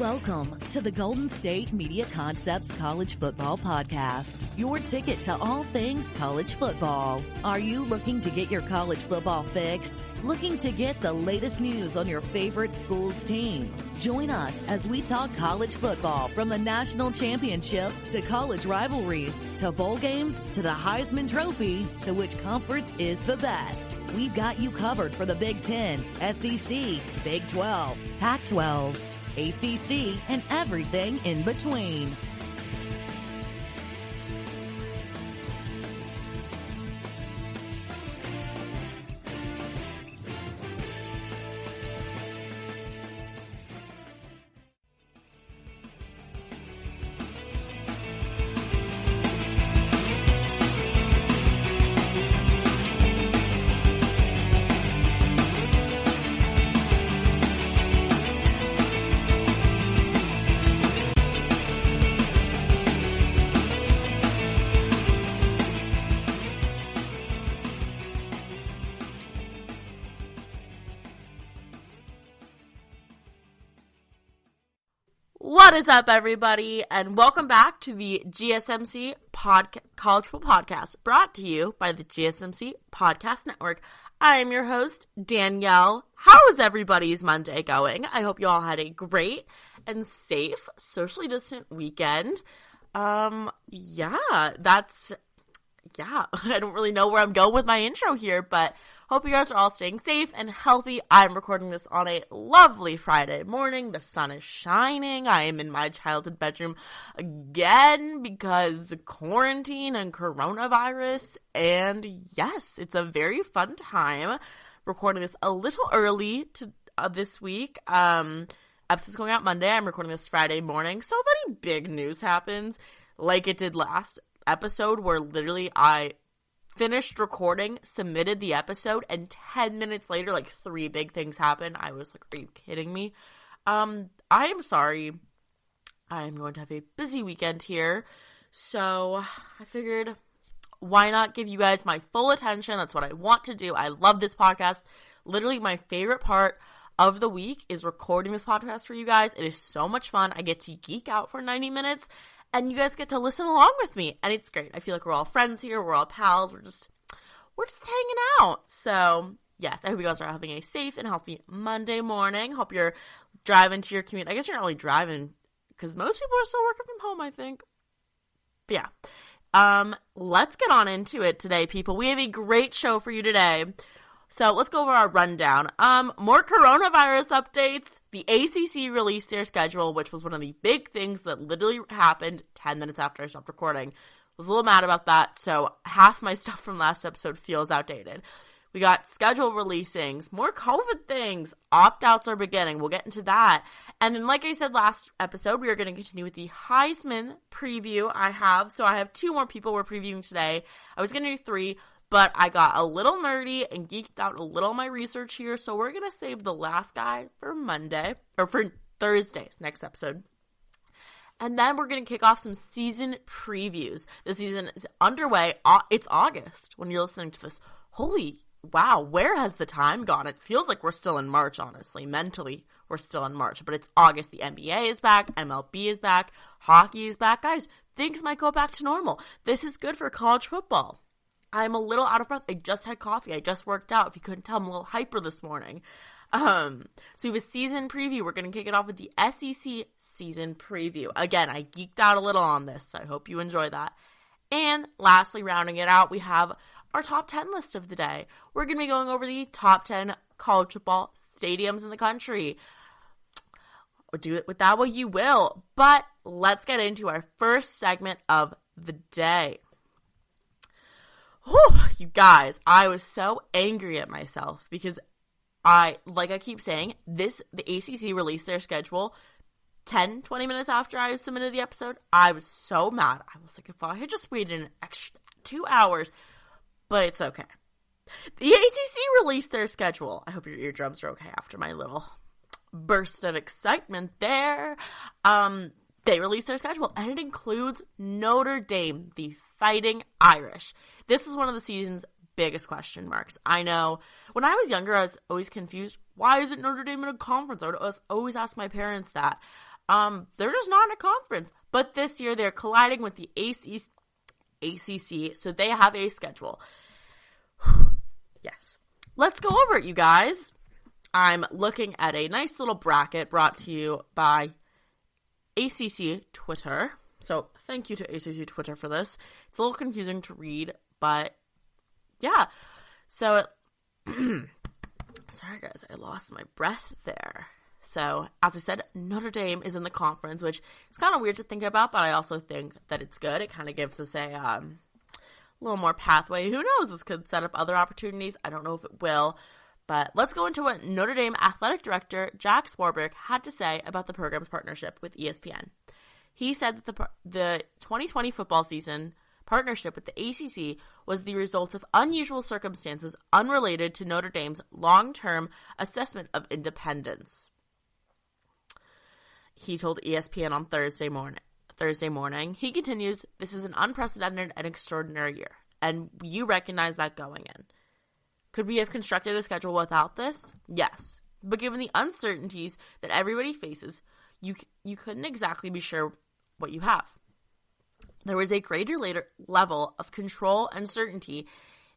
Welcome to the Golden State Media Concepts College Football Podcast, your ticket to all things college football. Are you looking to get your college football fix? Looking to get the latest news on your favorite school's team? Join us as we talk college football from the national championship to college rivalries to bowl games to the Heisman Trophy to which conference is the best. We've got you covered for the Big Ten, SEC, Big 12, Pac-12, ACC, and everything in between. What is up, everybody, and welcome back to the GSMC College Football Podcast, brought to you by the GSMC Podcast Network. I am your host, Danielle. How is everybody's Monday going? I hope you all had a great and safe, socially distant weekend. I don't really know where I'm going with my intro here, but hope you guys are all staying safe and healthy. I'm recording this on a lovely Friday morning. The sun is shining. I am in my childhood bedroom again because of quarantine and coronavirus. And yes, it's a very fun time recording this a little early to this week. Episode's going out Monday. I'm recording this Friday morning. So if any big news happens, like it did last episode, where literally I finished recording, submitted the episode, and 10 minutes later, like 3 big things happened. I was like, are you kidding me? I am sorry. I am going to have a busy weekend here. So I figured, why not give you guys my full attention? That's what I want to do. I love this podcast. Literally my favorite part of the week is recording this podcast for you guys. It is so much fun. I get to geek out for 90 minutes. And you guys get to listen along with me. And it's great. I feel like we're all friends here. We're all pals. We're just hanging out. So, yes, I hope you guys are having a safe and healthy Monday morning. Hope you're driving to your commute. I guess you're not really driving because most people are still working from home, I think. But yeah. Let's get on into it today, people. We have a great show for you today. So let's go over our rundown. More coronavirus updates. The ACC released their schedule, which was one of the big things that literally happened 10 minutes after I stopped recording. Was a little mad about that, so half my stuff from last episode feels outdated. We got schedule releasings, more COVID things, opt-outs are beginning. We'll get into that. And then, like I said last episode, we are going to continue with the Heisman preview I have. So I have 2 more people we're previewing today. I was going to do 3. But I got a little nerdy and geeked out a little on my research here, so we're going to save the last guy for Monday, or for Thursday's next episode. And then we're going to kick off some season previews. The season is underway. It's August when you're listening to this. Holy wow, where has the time gone? It feels like we're still in March, honestly. Mentally, we're still in March. But it's August. The NBA is back. MLB is back. Hockey is back. Guys, things might go back to normal. This is good for college football. I'm a little out of breath. I just had coffee. I just worked out. If you couldn't tell, I'm a little hyper this morning. So we have a season preview. We're going to kick it off with the SEC season preview. Again, I geeked out a little on this, so I hope you enjoy that. And lastly, rounding it out, we have our top 10 list of the day. We're going to be going over the top 10 college football stadiums in the country. Or do it with that what you will. But let's get into our first segment of the day. Whew, you guys, I was so angry at myself because I keep saying, the ACC released their schedule 10, 20 minutes after I submitted the episode. I was so mad. I was like, if I had just waited an extra 2 hours, but it's okay. The ACC released their schedule. I hope your eardrums are okay after my little burst of excitement there. They released their schedule, and it includes Notre Dame, the Fighting Irish. This is one of the season's biggest question marks. I know when I was younger, I was always confused. Why isn't Notre Dame in a conference? I would always ask my parents that. They're just not in a conference. But this year they're colliding with the ACC, so they have a schedule. Yes. Let's go over it, you guys. I'm looking at a nice little bracket brought to you by ACC Twitter. So thank you to ACC Twitter for this. It's a little confusing to read, but yeah. So, sorry guys, I lost my breath there. So, as I said, Notre Dame is in the conference, which is kind of weird to think about, but I also think that it's good. It kind of gives us a little more pathway. Who knows? This could set up other opportunities. I don't know if it will. But let's go into what Notre Dame Athletic Director Jack Swarbrick had to say about the program's partnership with ESPN. He said that the 2020 football season partnership with the ACC was the result of unusual circumstances unrelated to Notre Dame's long-term assessment of independence. He told ESPN on Thursday morning. He continues, "This is an unprecedented and extraordinary year, and you recognize that going in. Could we have constructed a schedule without this? Yes. But given the uncertainties that everybody faces, you couldn't exactly be sure what you have. There was a greater level of control and certainty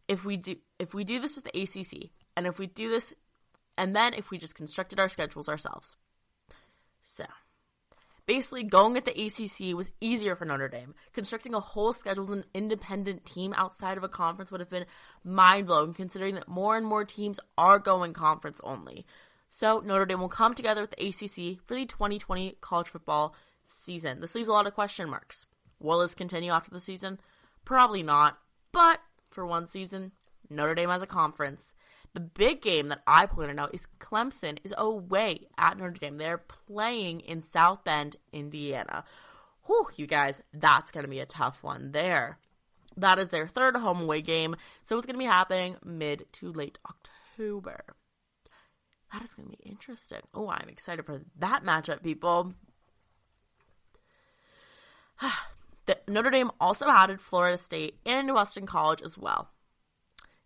if we do this with the ACC, and if we do this, and then if we just constructed our schedules ourselves." So, basically, going with the ACC was easier for Notre Dame. Constructing a whole scheduled and independent team outside of a conference would have been mind-blowing, considering that more and more teams are going conference only. So, Notre Dame will come together with the ACC for the 2020 college football season. This leaves a lot of question marks. Will this continue after the season? Probably not. But for one season, Notre Dame as a conference. The big game that I pointed out is Clemson is away at Notre Dame. They're playing in South Bend, Indiana. Whew, you guys, that's going to be a tough one there. That is their third home away game, so it's going to be happening mid to late October. That is going to be interesting. Oh, I'm excited for that matchup, people. Notre Dame also added Florida State and Boston College as well.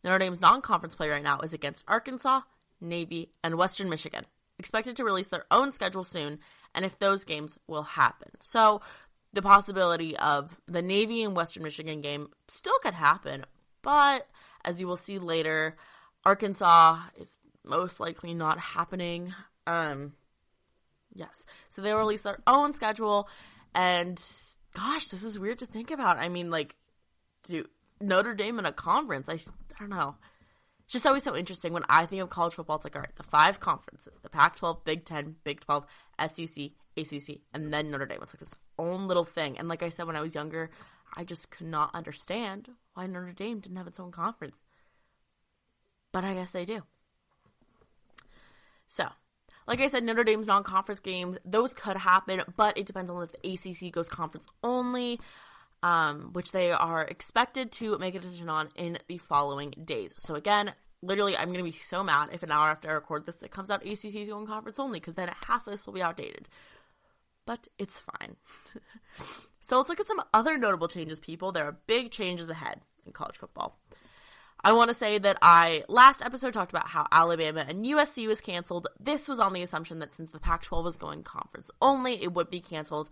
Notre Dame's non-conference play right now is against Arkansas, Navy, and Western Michigan, expected to release their own schedule soon, and if those games will happen. So the possibility of the Navy and Western Michigan game still could happen, but as you will see later, Arkansas is most likely not happening. Yes. So they will release their own schedule, and gosh, this is weird to think about. I mean, like, Notre Dame in a conference, I don't know. It's just always so interesting when I think of college football. It's like, all right, the 5 conferences, the Pac-12, Big 10, Big 12, SEC, ACC, and then Notre Dame. It's like this own little thing. And like I said, when I was younger, I just could not understand why Notre Dame didn't have its own conference. But I guess they do. So, like I said, Notre Dame's non-conference games, those could happen, but it depends on if the ACC goes conference only, which they are expected to make a decision on in the following days. So again, literally, I'm going to be so mad if an hour after I record this, it comes out ACC is going conference only, because then half of this will be outdated. But it's fine. So let's look at some other notable changes, people. There are big changes ahead in college football. I want to say that last episode talked about how Alabama and USC was canceled. This was on the assumption that since the Pac-12 was going conference only, it would be canceled.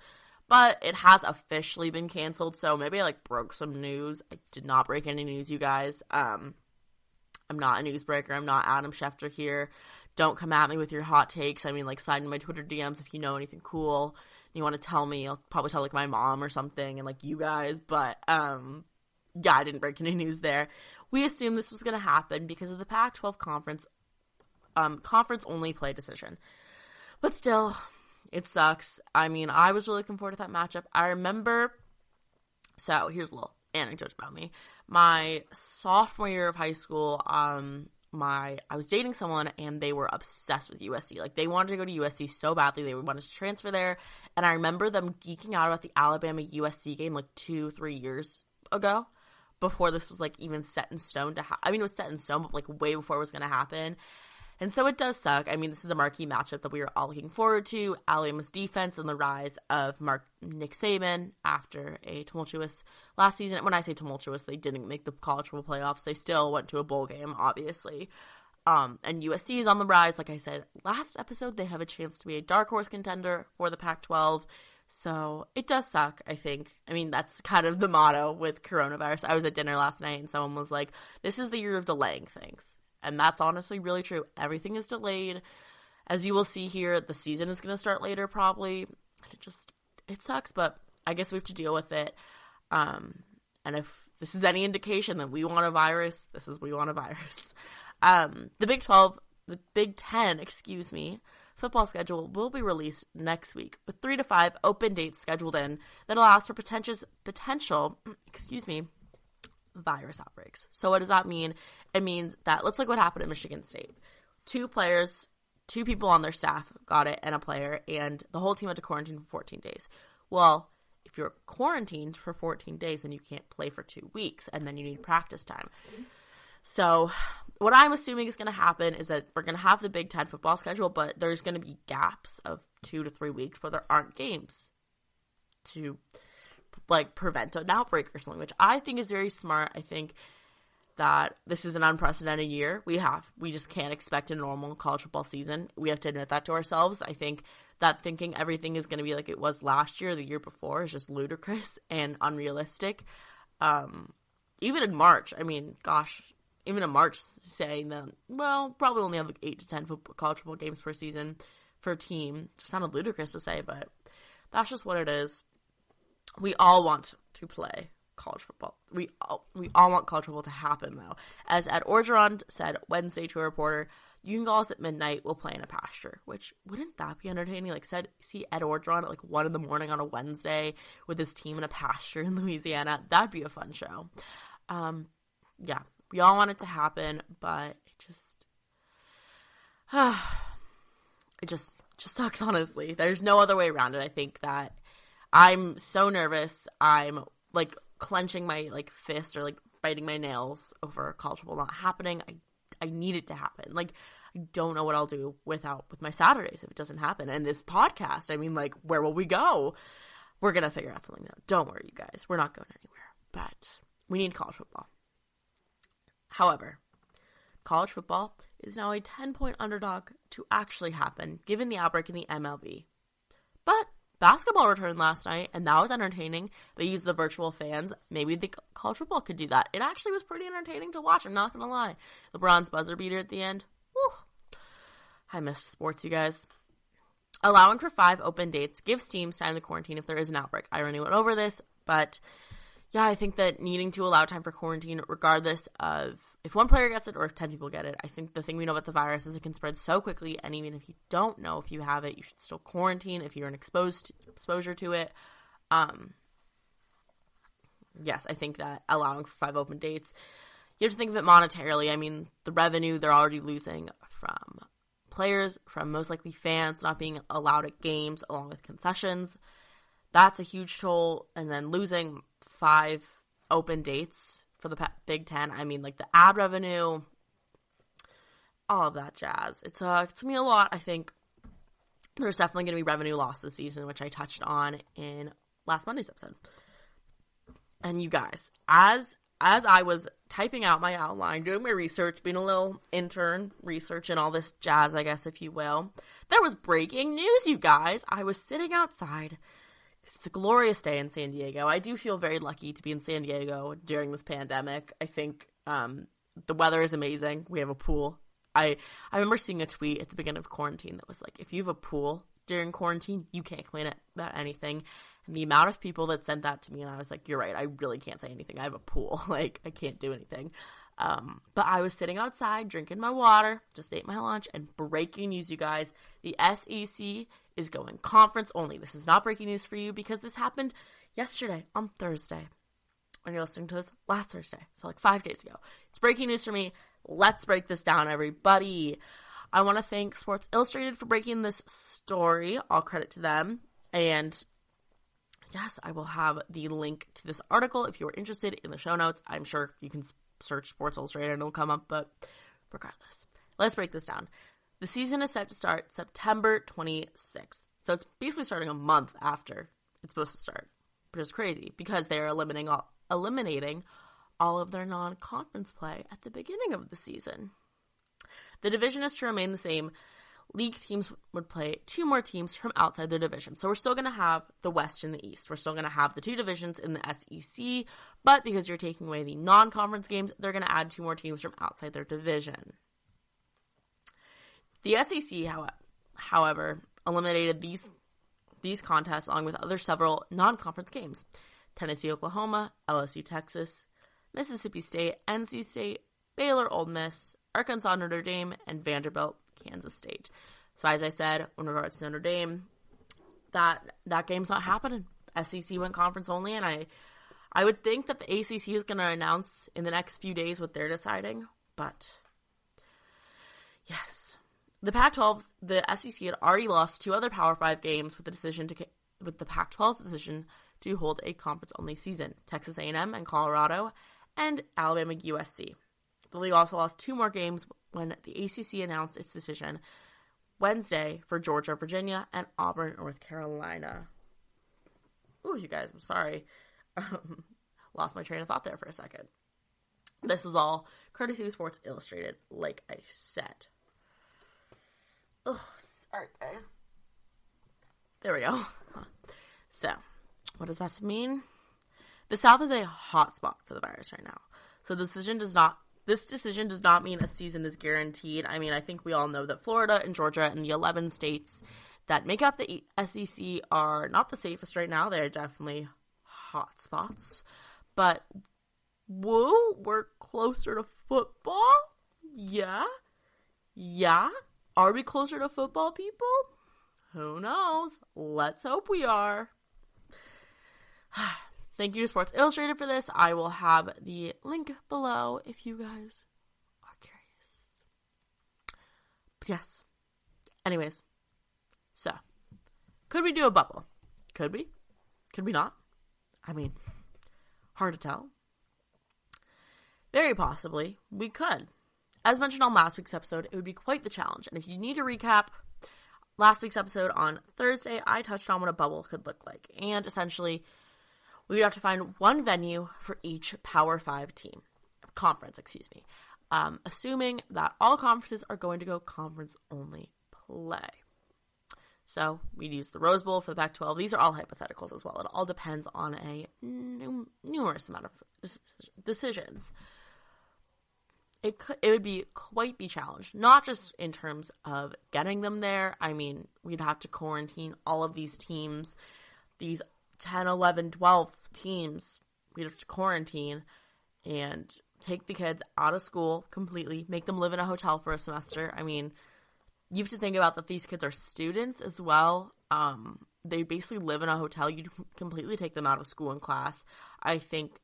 But it has officially been canceled, so maybe I broke some news. I did not break any news, you guys. I'm not a newsbreaker. I'm not Adam Schefter here. Don't come at me with your hot takes. I mean, slide in my Twitter DMs if you know anything cool and you want to tell me. I'll probably tell my mom or something and you guys. But yeah, I didn't break any news there. We assumed this was going to happen because of the Pac-12 conference only play decision. But still, it sucks. I mean, I was really looking forward to that matchup. I remember, so here's a little anecdote about me. My sophomore year of high school, I was dating someone and they were obsessed with USC. They wanted to go to USC so badly. They wanted to transfer there. And I remember them geeking out about the Alabama USC game 2-3 years ago, before this was even set in stone to I mean, it was set in stone, but way before it was going to happen. And so it does suck. I mean, this is a marquee matchup that we were all looking forward to. Alabama's defense and the rise of Nick Saban after a tumultuous last season. When I say tumultuous, they didn't make the college football playoffs. They still went to a bowl game, obviously. And USC is on the rise. Like I said last episode, they have a chance to be a dark horse contender for the Pac-12. So it does suck, I think. I mean, that's kind of the motto with coronavirus. I was at dinner last night and someone was like, this is the year of delaying things. And that's honestly really true. Everything is delayed. As you will see here, the season is going to start later probably. It sucks, but I guess we have to deal with it. And if this is any indication that we want a virus, we want a virus. The Big Ten, football schedule will be released next week with 3 to 5 open dates scheduled in that allows for potential virus outbreaks. So what does that mean? It means that, let's look what happened at Michigan State. 2 people on their staff got it and a player, and the whole team had to quarantine for 14 days. Well, if you're quarantined for 14 days, then you can't play for 2 weeks, and then you need practice time. So what I'm assuming is going to happen is that we're going to have the Big Ten football schedule, but there's going to be gaps of 2 to 3 weeks where there aren't games to prevent an outbreak or something, which I think is very smart. I think that this is an unprecedented year. We just can't expect a normal college football season. We have to admit that to ourselves. I think that thinking everything is going to be like it was last year, the year before, is just ludicrous and unrealistic. Even in March, saying that, well, probably only have 8 to 10 college football games per season for a team. It sounded ludicrous to say, but that's just what it is. We all want to play college football. We all want college football to happen, though. As Ed Orgeron said Wednesday to a reporter, you can call us at midnight, we'll play in a pasture. Which, wouldn't that be entertaining? See Ed Orgeron at 1 a.m. on a Wednesday with his team in a pasture in Louisiana. That'd be a fun show. Yeah. We all want it to happen, but it just sucks, honestly. There's no other way around it. I think that I'm so nervous. I'm clenching my fist or biting my nails over college football not happening. I need it to happen. I don't know what I'll do with my Saturdays if it doesn't happen. And this podcast, where will we go? We're going to figure out something though. Don't worry, you guys. We're not going anywhere. But we need college football. However, college football is now a 10-point underdog to actually happen, given the outbreak in the MLB. But basketball returned last night, and that was entertaining. They used the virtual fans. Maybe the college football could do that. It actually was pretty entertaining to watch, I'm not going to lie. LeBron's buzzer beater at the end. Whew. I missed sports, you guys. Allowing for 5 open dates gives teams time to quarantine if there is an outbreak. I already went over this, but yeah, I think that needing to allow time for quarantine, regardless of if one player gets it or if 10 people get it, I think the thing we know about the virus is it can spread so quickly, and even if you don't know if you have it, you should still quarantine if you're an exposure to it. Yes, I think that allowing for 5 open dates, you have to think of it monetarily. The revenue they're already losing from players, from most likely fans not being allowed at games along with concessions. That's a huge toll, and then losing 5 open dates for the Big Ten. The ad revenue, all of that jazz. It's going to be a lot. I think there's definitely going to be revenue loss this season, which I touched on in last Monday's episode. And you guys, as I was typing out my outline, doing my research, being a little intern, researching all this jazz, I guess, if you will, there was breaking news, you guys. I was sitting outside. It's a glorious day in San Diego. I do feel very lucky to be in San Diego during this pandemic. I think the weather is amazing. We have a pool. I remember seeing a tweet at the beginning of quarantine that was like, if you have a pool during quarantine, you can't complain about anything. And the amount of people that sent that to me, and I was like, you're right, I really can't say anything. I have a pool. I can't do anything. But I was sitting outside drinking my water, just ate my lunch, and breaking news, you guys. The SEC is going conference only. This is not breaking news for you because this happened yesterday on Thursday. When you're listening to this last Thursday, so 5 days ago. It's breaking news for me. Let's break this down, everybody. I want to thank Sports Illustrated for breaking this story. All credit to them. And yes, I will have the link to this article if you're interested in the show notes. I'm sure you can search Sports Illustrated and it'll come up, but regardless, let's break this down. The season is set to start September 26th. So it's basically starting a month after it's supposed to start, which is crazy because they're eliminating all of their non-conference play at the beginning of the season. the division is to remain the same. League teams would play 2 more teams from outside the division. So we're still going to have the West and the East. We're still going to have the 2 divisions in the SEC, but because you're taking away the non-conference games, they're going to add 2 more teams from outside their division. The SEC, however, eliminated these contests along with other several non-conference games. Tennessee, Oklahoma, LSU, Texas, Mississippi State, NC State, Baylor, Ole Miss, Arkansas, Notre Dame, and Vanderbilt, Kansas State. So as I said, in regards to Notre Dame, that game's not happening. SEC went conference only, and I would think that the ACC is going to announce in the next few days what they're deciding. But yes, the Pac-12, the SEC had already lost 2 other Power 5 games with the Pac-12's decision to hold a conference only season: Texas A&M and Colorado, and Alabama USC. The league also lost 2 more games when the ACC announced its decision Wednesday for Georgia, Virginia, and Auburn, North Carolina. Ooh, you guys, I'm sorry. Lost my train of thought there for a second. This is all courtesy of Sports Illustrated, like I said. Oh, sorry, guys. There we go. So, what does that mean? The South is a hot spot for the virus right now. So this decision does not mean a season is guaranteed. I mean, I think we all know that Florida and Georgia and the 11 states that make up the SEC are not the safest right now. They're definitely hot spots. But, whoa, we're closer to football? Yeah? Yeah? Are we closer to football, people? Who knows? Let's hope we are. Thank you to Sports Illustrated for this. I will have the link below if you guys are curious. But yes. Anyways. So. Could we do a bubble? Could we? Could we not? I mean, hard to tell. Very possibly. We could. As mentioned on last week's episode, it would be quite the challenge. And if you need a recap, last week's episode on Thursday, I touched on what a bubble could look like. And essentially, we would have to find one venue for each Power 5 team. Conference. Assuming that all conferences are going to go conference-only play. So, we'd use the Rose Bowl for the Pac-12. These are all hypotheticals as well. It all depends on a numerous amount of decisions. It would be quite the challenge, not just in terms of getting them there. I mean, we'd have to quarantine all of these teams, these 10, 11, 12 teams. We'd have to quarantine and take the kids out of school completely, make them live in a hotel for a semester. I mean, you have to think about that these kids are students as well. They basically live in a hotel. You completely take them out of school and class. I think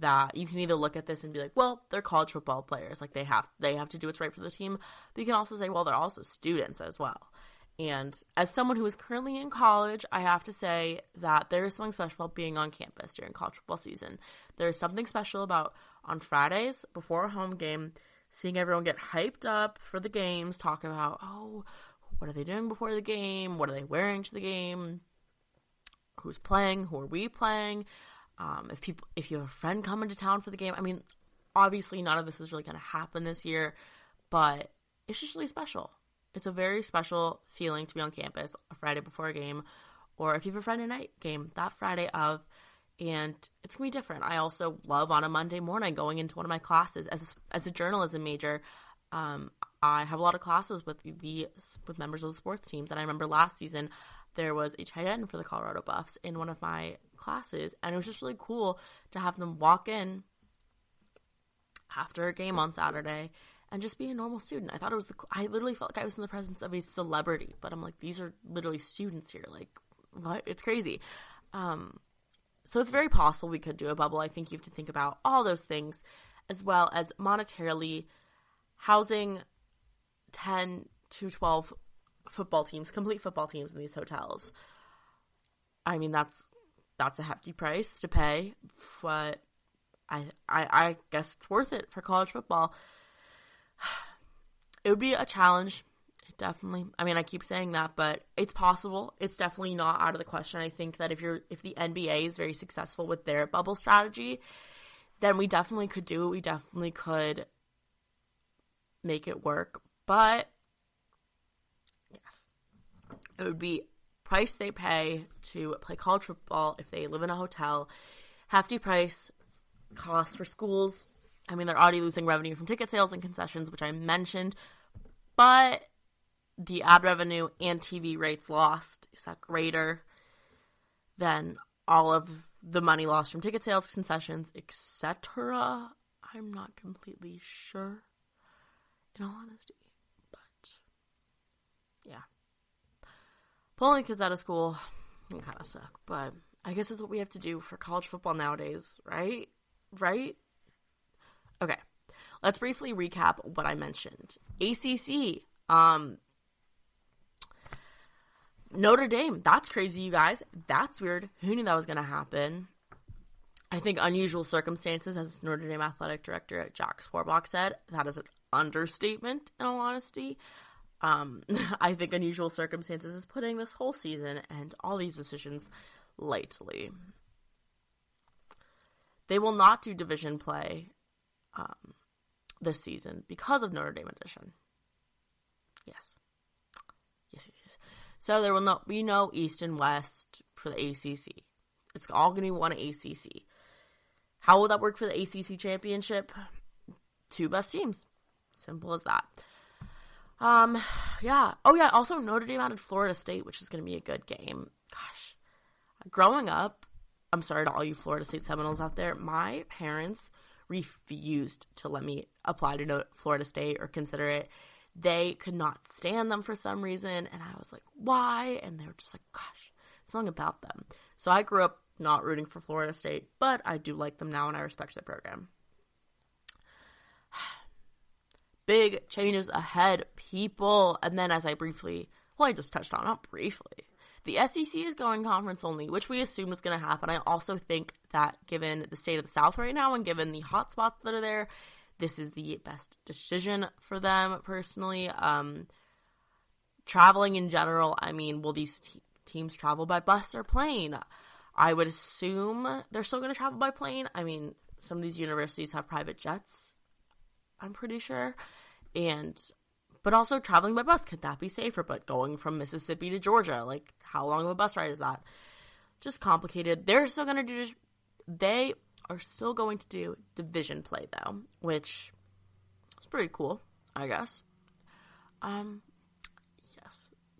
that you can either look at this and be like, well, they're college football players. Like, they have to do what's right for the team. But you can also say, well, they're also students as well. And as someone who is currently in college, I have to say that there is something special about being on campus during college football season. There is something special about on Fridays before a home game, seeing everyone get hyped up for the games, talking about, oh, what are they doing before the game? What are they wearing to the game? Who's playing? Who are we playing? If you have a friend coming to town for the game. I mean, obviously none of this is really going to happen this year, but it's just really special. It's a very special feeling to be on campus a Friday before a game, or if you have a Friday night game, that Friday of, and it's going to be different. I also love on a Monday morning going into one of my classes as a journalism major. I have a lot of classes with members of the sports teams, and I remember last season there was a tight end for the Colorado Buffs in one of my classes, and it was just really cool to have them walk in after a game on Saturday and just be a normal student. I thought it was I literally felt like I was in the presence of a celebrity, but I'm like, these are literally students here. Like, what? It's crazy. So it's very possible we could do a bubble. I think you have to think about all those things, as well as monetarily housing 10 to 12 football teams, complete football teams in these hotels. I mean, that's a hefty price to pay, but I guess it's worth it for college football. It would be a challenge, definitely. I mean, I keep saying that, but it's possible. It's definitely not out of the question. I think that if the NBA is very successful with their bubble strategy, then we definitely could do it. We definitely could make it work. But, yes, it would be price they pay to play college football if they live in a hotel. Hefty price, costs for schools. I mean, they're already losing revenue from ticket sales and concessions, which I mentioned. But the ad revenue and TV rates lost, is that greater than all of the money lost from ticket sales, concessions, etc.? I'm not completely sure, in all honesty. But, yeah. Pulling kids out of school can kind of suck. But I guess it's what we have to do for college football nowadays, right? Right? Okay. Let's briefly recap what I mentioned. ACC. Notre Dame. That's crazy, you guys. That's weird. Who knew that was going to happen? I think unusual circumstances, as Notre Dame athletic director Jack Swarbrick said. That is an understatement, in all honesty. I think unusual circumstances is putting this whole season and all these decisions lightly. They will not do division play this season because of Notre Dame edition. Yes. So there will not be no East and West for the ACC. It's all going to be one ACC. How will that work for the ACC championship? 2 best teams. Simple as that. Yeah. Oh, yeah. Also, Notre Dame added Florida State, which is going to be a good game. Gosh. Growing up, I'm sorry to all you Florida State Seminoles out there, my parents refused to let me apply to Florida State or consider it. They could not stand them for some reason, and I was like, why? And they were just like, gosh, something about them. So I grew up not rooting for Florida State, but I do like them now, and I respect their program. Big changes ahead, people. And then as I just touched on, not briefly, the SEC is going conference only, which we assumed was going to happen. I also think that given the state of the South right now and given the hot spots that are there, this is the best decision for them personally. Traveling in general, I mean, will these teams travel by bus or plane? I would assume they're still going to travel by plane. I mean, some of these universities have private jets, I'm pretty sure. But also traveling by bus, could that be safer? But going from Mississippi to Georgia, like, how long of a bus ride is that? Just complicated. They are still going to do division play, though, which is pretty cool, I guess.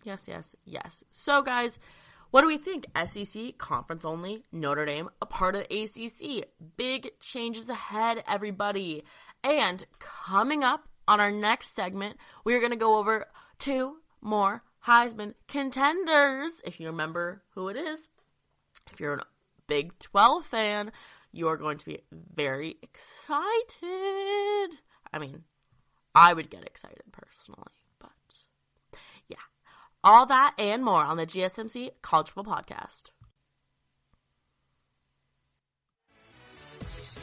Yes. So, guys, what do we think? SEC, conference only, Notre Dame, a part of the ACC. Big changes ahead, everybody. And coming up on our next segment, we are going to go over 2 more Heisman contenders. If you remember who it is, if you're a Big 12 fan, you are going to be very excited. I mean, I would get excited personally, but yeah. All that and more on the GSMC College Football Podcast.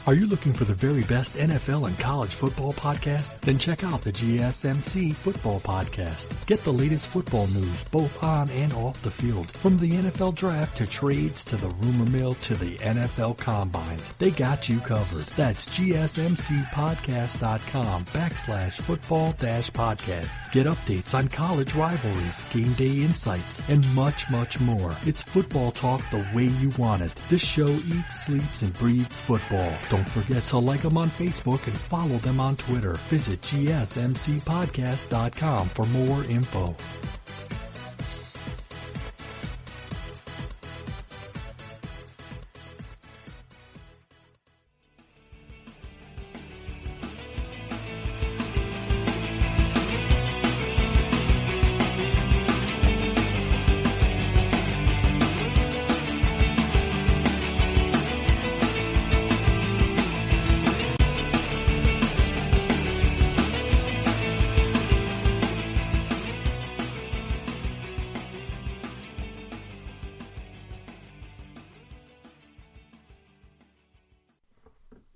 Are you looking for the very best NFL and college football podcast? Then check out the GSMC Football Podcast. Get the latest football news both on and off the field. From the NFL Draft to trades to the rumor mill to the NFL Combines. They got you covered. That's GSMCpodcast.com/football-podcast. Get updates on college rivalries, game day insights, and much, much more. It's football talk the way you want it. This show eats, sleeps, and breathes football. Don't forget to like them on Facebook and follow them on Twitter. Visit GSMCpodcast.com for more info.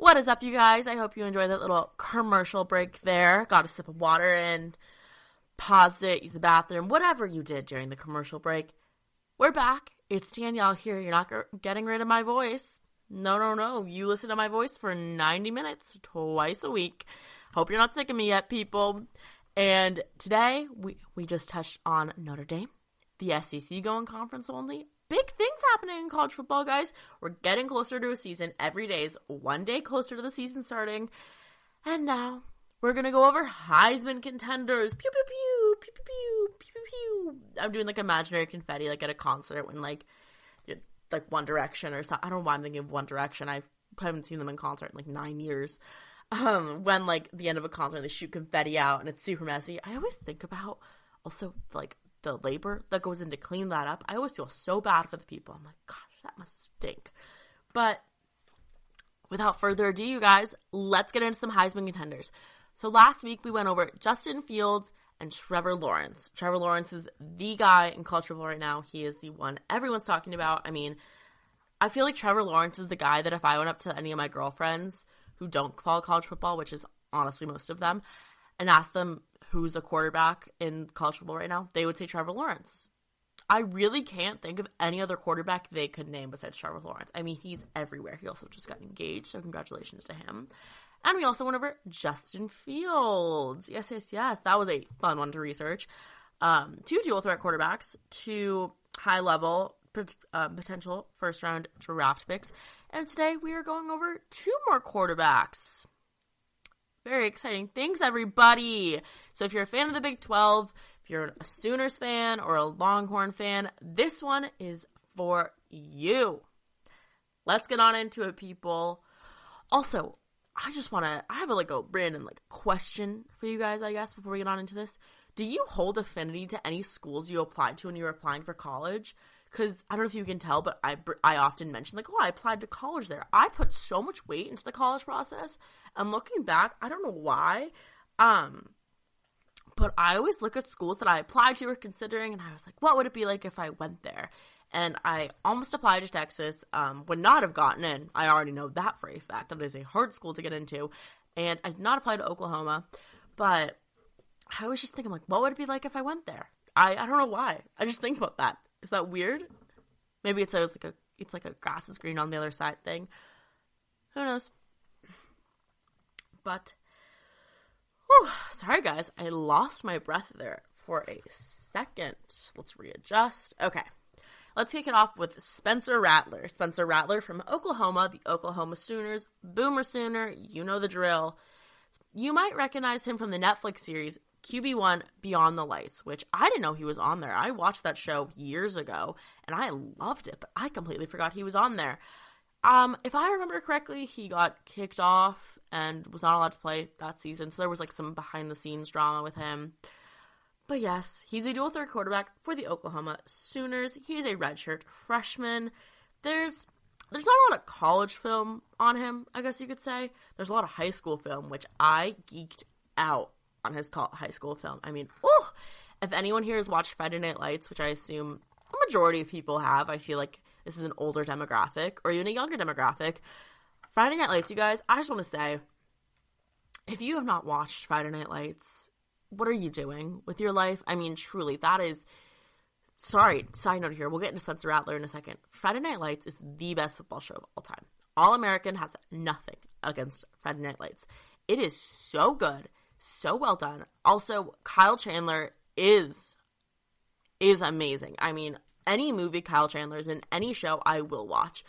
What is up, you guys? I hope you enjoyed that little commercial break there. Got a sip of water and paused it, used the bathroom, whatever you did during the commercial break. We're back. It's Danielle here. You're not getting rid of my voice. No. You listen to my voice for 90 minutes, twice a week. Hope you're not sick of me yet, people. And today, we just touched on Notre Dame, the SEC going conference only. Big things happening in college football, guys. We're getting closer to a season. Every day is one day closer to the season starting. And now, we're going to go over Heisman contenders. Pew, pew, pew, pew, pew, pew, pew, pew, pew. I'm doing, like, imaginary confetti, like, at a concert when, like One Direction or something. I don't know why I'm thinking of One Direction. I haven't seen them in concert in, like, 9 years. When, like, the end of a concert, they shoot confetti out, and it's super messy. I always think about, also, like, the labor that goes into clean that up. I always feel so bad for the people. I'm like, gosh, that must stink. But without further ado, you guys, let's get into some Heisman contenders. So last week, we went over Justin Fields and Trevor Lawrence. Trevor Lawrence is the guy in college football right now. He is the one everyone's talking about. I mean, I feel like Trevor Lawrence is the guy that if I went up to any of my girlfriends who don't follow college football, which is honestly most of them, and asked them who's a quarterback in college football right now, they would say Trevor Lawrence. I really can't think of any other quarterback they could name besides Trevor Lawrence. I mean, he's everywhere. He also just got engaged, so congratulations to him. And we also went over Justin Fields. Yes. That was a fun one to research. 2 dual threat quarterbacks, 2 high-level potential first-round draft picks. And today we are going over 2 more quarterbacks. Very exciting things, everybody. So if you're a fan of the Big 12, if you're a Sooners fan or a Longhorn fan, this one is for you. Let's get on into it, people. Also, I have a random question for you guys, I guess, before we get on into this. Do you hold affinity to any schools you applied to when you were applying for college? Because I don't know if you can tell, but I often mention, I applied to college there. I put so much weight into the college process. And looking back, I don't know why. But I always look at schools that I applied to or considering, and I was like, what would it be like if I went there? And I almost applied to Texas, would not have gotten in. I already know that for a fact. That is a hard school to get into. And I did not apply to Oklahoma. But I was just thinking, what would it be like if I went there? I don't know why. I just think about that. Is that weird? Maybe it's like a grass is green on the other side thing. Who knows? But, sorry guys, I lost my breath there for a second. Let's readjust. Okay, let's kick it off with Spencer Rattler. Spencer Rattler from Oklahoma, the Oklahoma Sooners. Boomer Sooner, you know the drill. You might recognize him from the Netflix series QB1 Beyond the Lights, which I didn't know he was on there. I watched that show years ago, and I loved it, but I completely forgot he was on there. If I remember correctly, he got kicked off and was not allowed to play that season, so there was some behind-the-scenes drama with him. But yes, he's a dual threat quarterback for the Oklahoma Sooners. He is a redshirt freshman. There's not a lot of college film on him, I guess you could say. There's a lot of high school film, which I geeked out on his high school film. I mean, if anyone here has watched Friday Night Lights, which I assume a majority of people have, I feel like this is an older demographic or even a younger demographic. Friday Night Lights, you guys, I just want to say, if you have not watched Friday Night Lights, what are you doing with your life? I mean, truly, that is, sorry, side note here, we'll get into Spencer Rattler in a second. Friday Night Lights is the best football show of all time. All-American has nothing against Friday Night Lights. It is so good. So well done. Also, Kyle Chandler is amazing. I mean, any movie Kyle Chandler's in, any show, I will watch.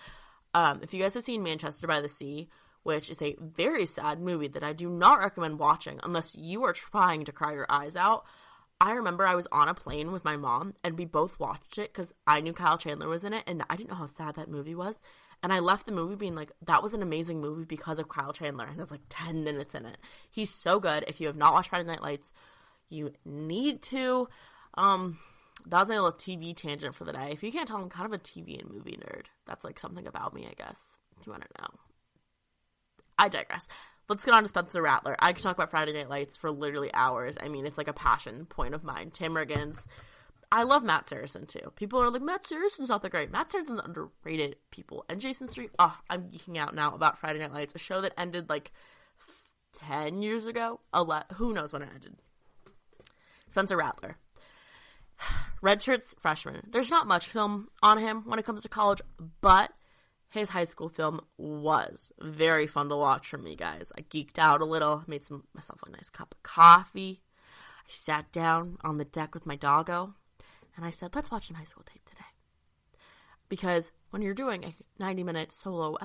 If you guys have seen Manchester by the Sea, which is a very sad movie that I do not recommend watching unless you are trying to cry your eyes out. I remember I was on a plane with my mom, and we both watched it because I knew Kyle Chandler was in it, and I didn't know how sad that movie was. And I left the movie being like, that was an amazing movie because of Kyle Chandler. And there's 10 minutes in it. He's so good. If you have not watched Friday Night Lights, you need to. That was my little TV tangent for the day. If you can't tell, I'm kind of a TV and movie nerd. That's something about me, I guess, if you want to know. I digress. Let's get on to Spencer Rattler. I could talk about Friday Night Lights for literally hours. I mean, it's a passion point of mine. Tim Riggins. I love Matt Saracen, too. People are like, Matt Saracen's not that great. Matt Saracen's underrated, people. And Jason Street, I'm geeking out now about Friday Night Lights, a show that ended, 10 years ago? Who knows when it ended? Spencer Rattler. Redshirt's freshman. There's not much film on him when it comes to college, but his high school film was very fun to watch for me, guys. I geeked out a little, made myself a nice cup of coffee. I I sat down on the deck with my doggo, and I said, let's watch some high school tape today. Because when you're doing a 90-minute solo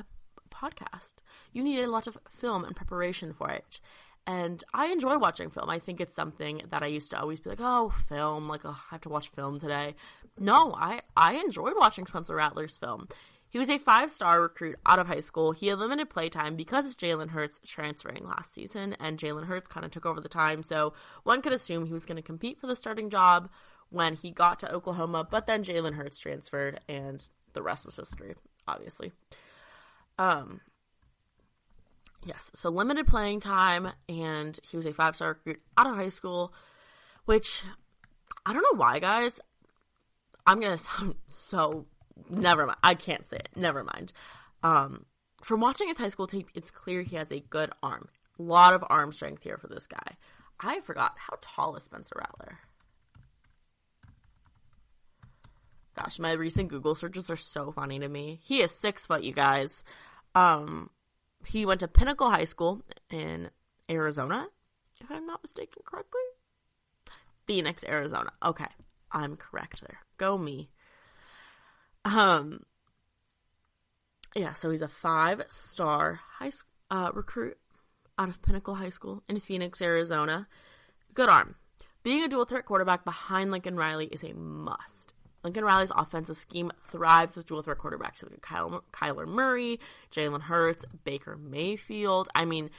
podcast, you need a lot of film and preparation for it. And I enjoy watching film. I think it's something that I used to always be like, oh, film, like, oh, I have to watch film today. No, I enjoyed watching Spencer Rattler's film. He was a 5-star recruit out of high school. He had limited playtime because of Jalen Hurts transferring last season, and Jalen Hurts kind of took over the time, so one could assume he was going to compete for the starting job when he got to Oklahoma, but then Jalen Hurts transferred, and the rest is history, obviously. Yes, so limited playing time, and he was a 5-star recruit out of high school, which, I don't know why, guys. I'm going to sound so, never mind. I can't say it. Never mind. From watching his high school tape, it's clear he has a good arm. A lot of arm strength here for this guy. I forgot, how tall is Spencer Rattler? Gosh, my recent Google searches are so funny to me. He is 6 foot, you guys. He went to Pinnacle High School in Arizona, if I'm not mistaken correctly. Phoenix, Arizona. Okay, I'm correct there. Go me. Yeah, so he's a 5-star high recruit out of Pinnacle High School in Phoenix, Arizona. Good arm. Being a dual threat quarterback behind Lincoln Riley is a must. Lincoln Riley's offensive scheme thrives with dual-threat quarterbacks like Kyler Murray, Jalen Hurts, Baker Mayfield. I mean,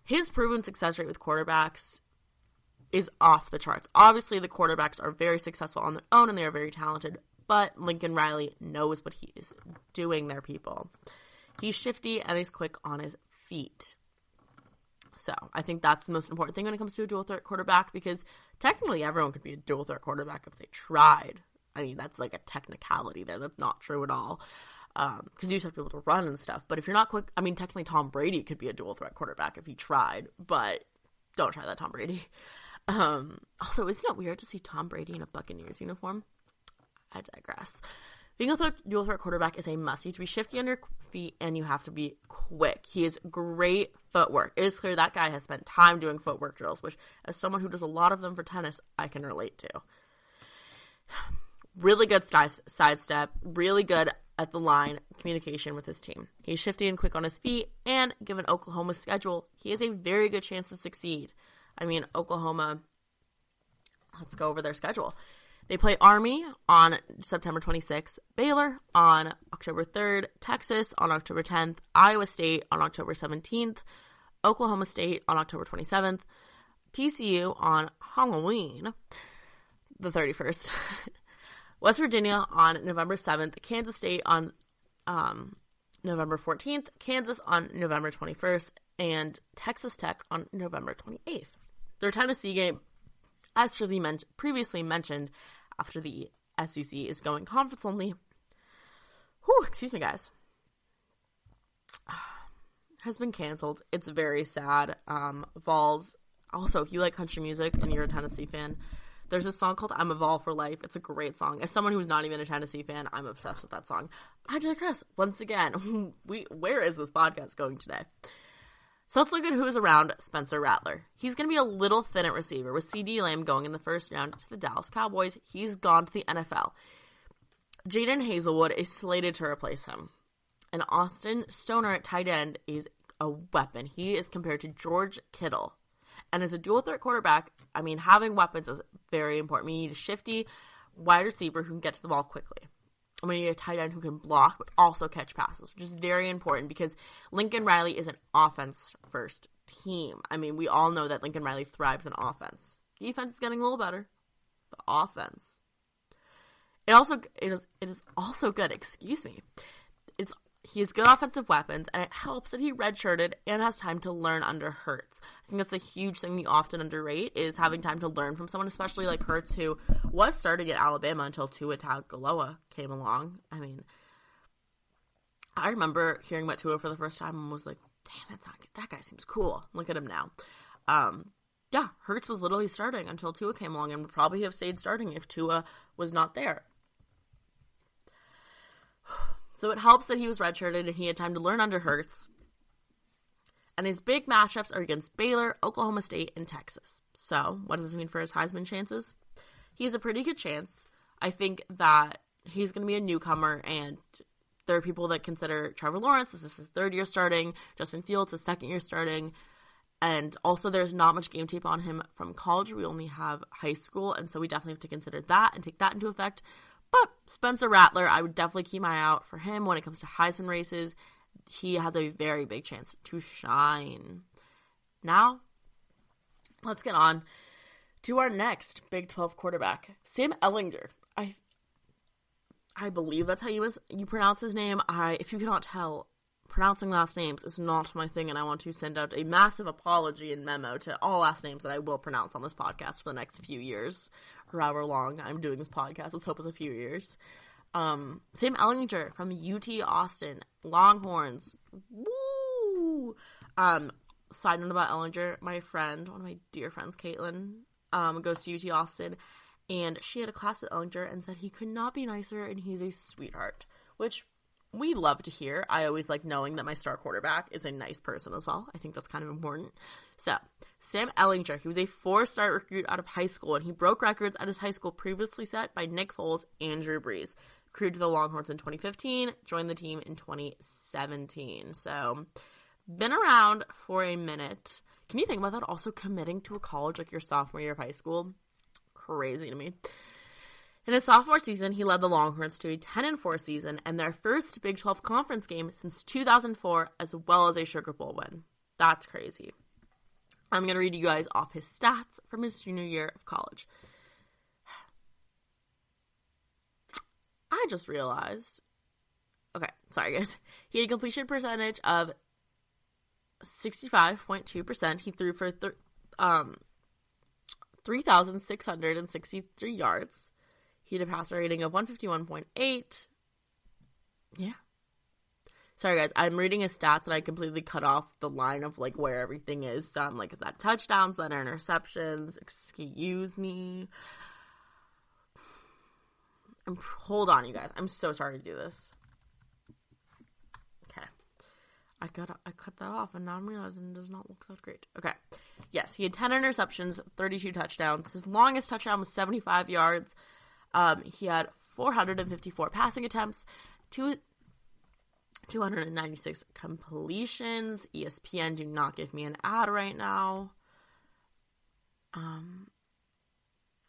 his proven success rate with quarterbacks is off the charts. Obviously, the quarterbacks are very successful on their own, and they are very talented, but Lincoln Riley knows what he is doing there, people. He's shifty, and he's quick on his feet. So, I think that's the most important thing when it comes to a dual-threat quarterback, because technically everyone could be a dual-threat quarterback if they tried. I mean, that's like a technicality there. That's not true at all. Because you just have to be able to run and stuff. But if you're not quick, I mean, technically Tom Brady could be a dual threat quarterback if he tried. But don't try that, Tom Brady. Also, isn't it weird to see Tom Brady in a Buccaneers uniform? I digress. Being a dual threat quarterback is a must. You have to be shifty on your feet, and you have to be quick. He has great footwork. It is clear that guy has spent time doing footwork drills, which, as someone who does a lot of them for tennis, I can relate to. Really good sidestep, really good at the line communication with his team. He's shifty and quick on his feet, and given Oklahoma's schedule, he has a very good chance to succeed. I mean, Oklahoma, let's go over their schedule. They play Army on September 26th, Baylor on October 3rd, Texas on October 10th, Iowa State on October 17th, Oklahoma State on October 27th, TCU on Halloween, the 31st, West Virginia on November 7th, Kansas State on November 14th, Kansas on November 21st, and Texas Tech on November 28th. Their Tennessee game, as previously mentioned, after the SEC is going conference only, excuse me, guys, has been canceled. It's very sad. Vols, also, if you like country music and you're a Tennessee fan, there's a song called I'm a Vol for Life. It's a great song. As someone who's not even a Tennessee fan, I'm obsessed with that song. I digress. Once again, where is this podcast going today? So let's look at who is around Spencer Rattler. He's going to be a little thin at receiver, with C.D. Lamb going in the first round to the Dallas Cowboys. He's gone to the NFL. Jaden Hazelwood is slated to replace him. And Austin Stoner at tight end is a weapon. He is compared to George Kittle. And as a dual-threat quarterback, I mean, having weapons is very important. We need a shifty wide receiver who can get to the ball quickly. And we need a tight end who can block but also catch passes, which is very important because Lincoln Riley is an offense-first team. I mean, we all know that Lincoln Riley thrives in offense. Defense is getting a little better, but offense. It is also good, excuse me. He has good offensive weapons, and it helps that he redshirted and has time to learn under Hurts. I think that's a huge thing we often underrate, is having time to learn from someone, especially like Hurts, who was starting at Alabama until Tua Tagovailoa came along. I mean, I remember hearing about Tua for the first time and was like, damn, that guy seems cool. Look at him now. Yeah, Hurts was literally starting until Tua came along and would probably have stayed starting if Tua was not there. So it helps that he was redshirted and he had time to learn under Hurts. And his big matchups are against Baylor, Oklahoma State, and Texas. So, what does this mean for his Heisman chances? He has a pretty good chance. I think that he's going to be a newcomer, and there are people that consider Trevor Lawrence, this is his third year starting, Justin Fields, his second year starting, and also there's not much game tape on him from college. We only have high school, and so we definitely have to consider that and take that into effect. But Spencer Rattler, I would definitely keep my eye out for him when it comes to Heisman races. He has a very big chance to shine. Now, let's get on to our next Big 12 quarterback, Sam Ehlinger. I believe that's how you pronounce his name. If you cannot tell, pronouncing last names is not my thing, and I want to send out a massive apology and memo to all last names that I will pronounce on this podcast for the next few years, or however long I'm doing this podcast. Let's hope it's a few years. Sam Ehlinger from UT Austin, Longhorns. Woo! Side note about Ehlinger, my friend, one of my dear friends, Caitlin, goes to UT Austin, and she had a class with Ehlinger and said he could not be nicer and he's a sweetheart, which we love to hear. I always like knowing that my star quarterback is a nice person as well. I think that's kind of important. So, Sam Ehlinger, he was a 4-star recruit out of high school, and he broke records at his high school previously set by Nick Foles and Drew Brees. Recruited to the Longhorns in 2015, joined the team in 2017. So, been around for a minute. Can you think about that? Also committing to a college like your sophomore year of high school? Crazy to me. In his sophomore season, he led the Longhorns to a 10-4 season and their first Big 12 conference game since 2004, as well as a Sugar Bowl win. That's crazy. I'm going to read you guys off his stats from his junior year of college. I just realized. Okay, sorry guys. He had a completion percentage of 65.2%. He threw for 3,663 yards. He had a passer rating of 151.8. Yeah. Sorry, guys. I'm reading his stats and I completely cut off the line of, like, where everything is. So I'm like, is that touchdowns? Is that interceptions? Excuse me. Hold on, you guys. I'm so sorry to do this. Okay. I cut that off, and now I'm realizing it does not look that great. Okay. Yes, he had 10 interceptions, 32 touchdowns. His longest touchdown was 75 yards. He had 454 passing attempts, 296 completions. ESPN, do not give me an ad right now.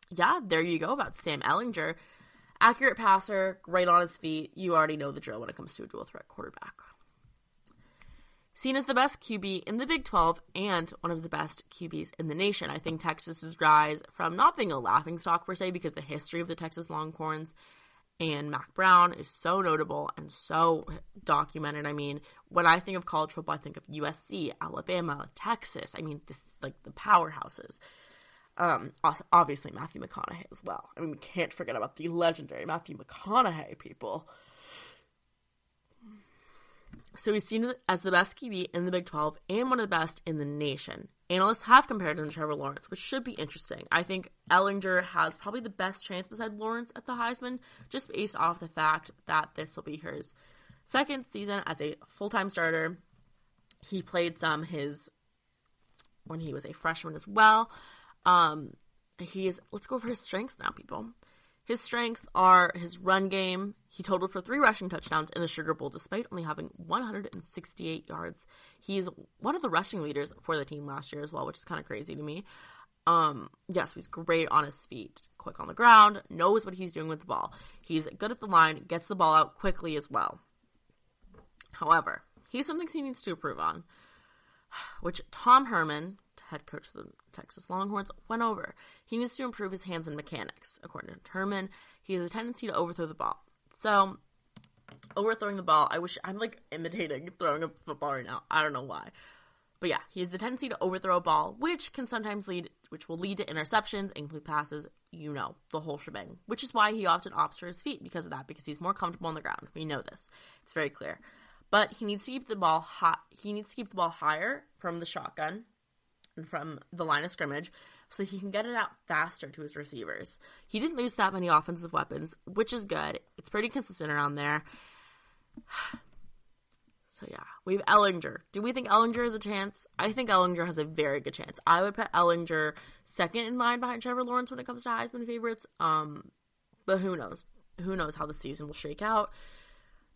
Yeah, there you go about Sam Ehlinger. Accurate passer, great on his feet. You already know the drill when it comes to a dual threat quarterback. Seen as the best QB in the Big 12 and one of the best QBs in the nation. I think Texas's rise from not being a laughingstock per se, because the history of the Texas Longhorns and Mac Brown is so notable and so documented. I mean, when I think of college football, I think of USC, Alabama, Texas. I mean, this is like the powerhouses. Obviously Matthew McConaughey as well. I mean, we can't forget about the legendary Matthew McConaughey, people. So he's seen as the best QB in the Big 12 and one of the best in the nation. Analysts have compared him to Trevor Lawrence, which should be interesting. I think Ehlinger has probably the best chance beside Lawrence at the Heisman, just based off the fact that this will be his second season as a full-time starter. He played some when he was a freshman as well. Let's go over his strengths now, people. His strengths are his run game. He totaled for 3 rushing touchdowns in the Sugar Bowl, despite only having 168 yards. He's one of the rushing leaders for the team last year as well, which is kind of crazy to me. Yes, he's great on his feet, quick on the ground, knows what he's doing with the ball. He's good at the line, gets the ball out quickly as well. However, he's something he needs to improve on, which Tom Herman, head coach of the Texas Longhorns, went over. He needs to improve his hands and mechanics. According to Herman, he has a tendency to overthrow the ball. So, overthrowing the ball, I'm like imitating throwing a football right now. I don't know why. But yeah, he has the tendency to overthrow a ball, which will lead to interceptions, incomplete passes, the whole shebang. Which is why he often opts for his feet because of that, because he's more comfortable on the ground. We know this. It's very clear. But he needs to keep the ball high. He needs to keep the ball higher from the shotgun and from the line of scrimmage so he can get it out faster to his receivers. He didn't lose that many offensive weapons, which is good. It's pretty consistent around there. So yeah, we have Ehlinger. Do we think Ehlinger has a chance? I think Ehlinger has a very good chance. I would put Ehlinger second in line behind Trevor Lawrence when it comes to Heisman favorites. But who knows? Who knows how the season will shake out?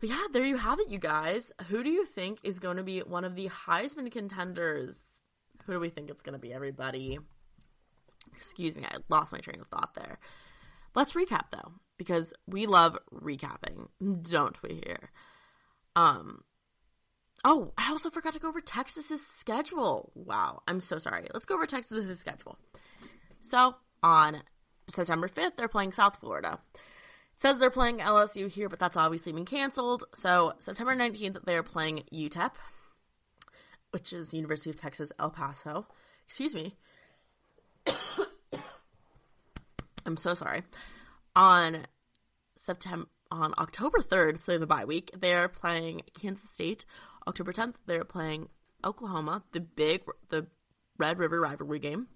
But yeah, there you have it, you guys. Who do you think is going to be one of the Heisman contenders? Who do we think it's going to be, everybody? Excuse me, I lost my train of thought there. Let's recap, though, because we love recapping, don't we here? Oh, I also forgot to go over Texas's schedule. Wow, I'm so sorry. Let's go over Texas's schedule. So, on September 5th, they're playing South Florida. It says they're playing LSU here, but that's obviously been canceled. So, September 19th, they're playing UTEP, which is University of Texas, El Paso. Excuse me. I'm so sorry. On October 3rd, so the bye week, they're playing Kansas State. October 10th, they're playing Oklahoma, the Red River rivalry game.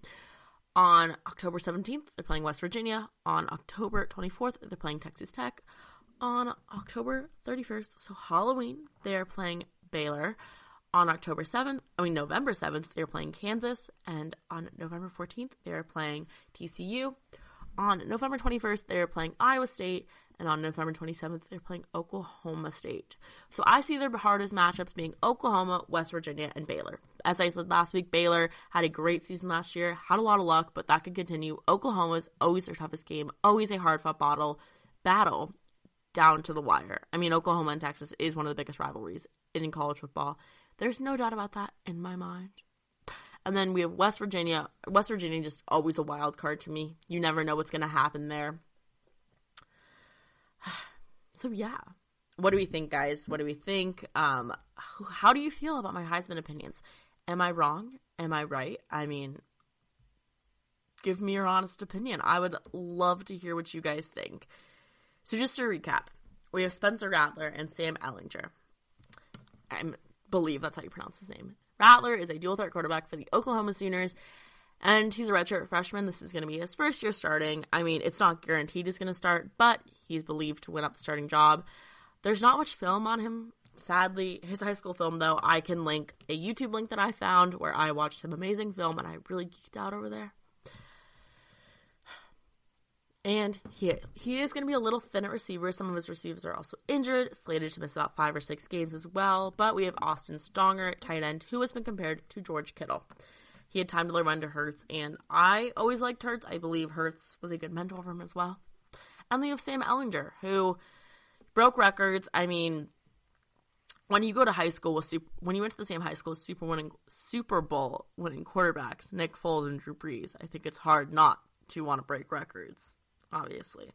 On October 17th, they're playing West Virginia. On October 24th, they're playing Texas Tech. On October 31st, so Halloween, they're playing Baylor. On November 7th, they're playing Kansas. And on November 14th, they're playing TCU. On November 21st, they're playing Iowa State. And on November 27th, they're playing Oklahoma State. So I see their hardest matchups being Oklahoma, West Virginia, and Baylor. As I said last week, Baylor had a great season last year, had a lot of luck, but that could continue. Oklahoma's always their toughest game, always a hard-fought battle down to the wire. I mean, Oklahoma and Texas is one of the biggest rivalries in college football. There's no doubt about that in my mind. And then we have West Virginia. West Virginia just always a wild card to me. You never know what's going to happen there. So, yeah. What do we think, guys? What do we think? How do you feel about my Heisman opinions? Am I wrong? Am I right? I mean, give me your honest opinion. I would love to hear what you guys think. So, just to recap, we have Spencer Rattler and Sam Ehlinger. I believe that's how you pronounce his name. Rattler is a dual-threat quarterback for the Oklahoma Sooners, and he's a redshirt freshman. This is going to be his first year starting. I mean, it's not guaranteed he's going to start, but he's believed to win up the starting job. There's not much film on him, sadly. His high school film, though, I can link a YouTube link that I found where I watched some amazing film, and I really geeked out over there. And he is going to be a little thin at receiver. Some of his receivers are also injured, slated to miss about 5 or 6 games as well. But we have Austin Stonger, tight end, who has been compared to George Kittle. He had time to run to Hurts, and I always liked Hurts. I believe Hurts was a good mentor for him as well. And then you have Sam Ehlinger, who broke records. I mean, when you go to high school when you went to the same high school as Super Bowl winning quarterbacks, Nick Foles and Drew Brees, I think it's hard not to want to break records, obviously.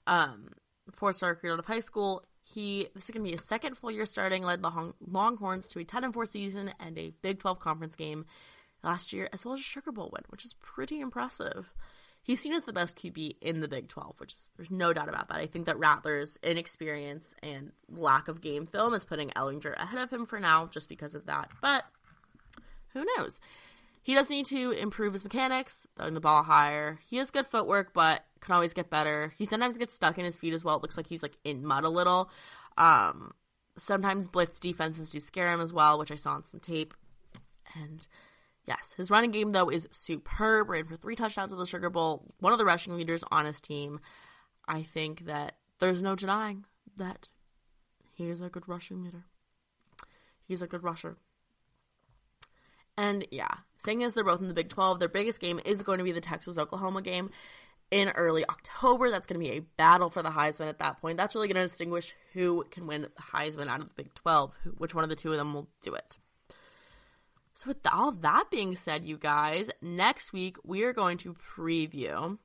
4-star career out of high school. This is going to be his second full year starting, led the Longhorns to a 10-4 season and a Big 12 conference game last year, as well as a Sugar Bowl win, which is pretty impressive. He's seen as the best QB in the Big 12, there's no doubt about that. I think that Rattler's inexperience and lack of game film is putting Ehlinger ahead of him for now, just because of that. But who knows? He does need to improve his mechanics, throwing the ball higher. He has good footwork, but can always get better. He sometimes gets stuck in his feet as well. It looks like he's in mud a little. Sometimes blitz defenses do scare him as well, which I saw on some tape. And yes, his running game, though, is superb. Ran for 3 touchdowns at the Sugar Bowl. One of the rushing leaders on his team. I think that there's no denying that he is a good rushing leader. He's a good rusher. And yeah, saying as they're both in the Big 12, their biggest game is going to be the Texas-Oklahoma game in early October. That's going to be a battle for the Heisman at that point. That's really going to distinguish who can win the Heisman out of the Big 12, which one of the two of them will do it. So with all of that being said, you guys, next week we are going to preview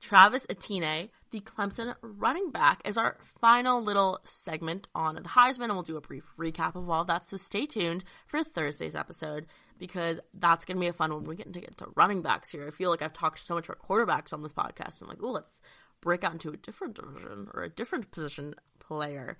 Travis Etienne, the Clemson running back, as our final little segment on the Heisman, and we'll do a brief recap of all of that. So stay tuned for Thursday's episode, because that's going to be a fun one. We get to running backs here. I feel like I've talked so much about quarterbacks on this podcast. I'm like, oh, let's break out into a different division or a different position player.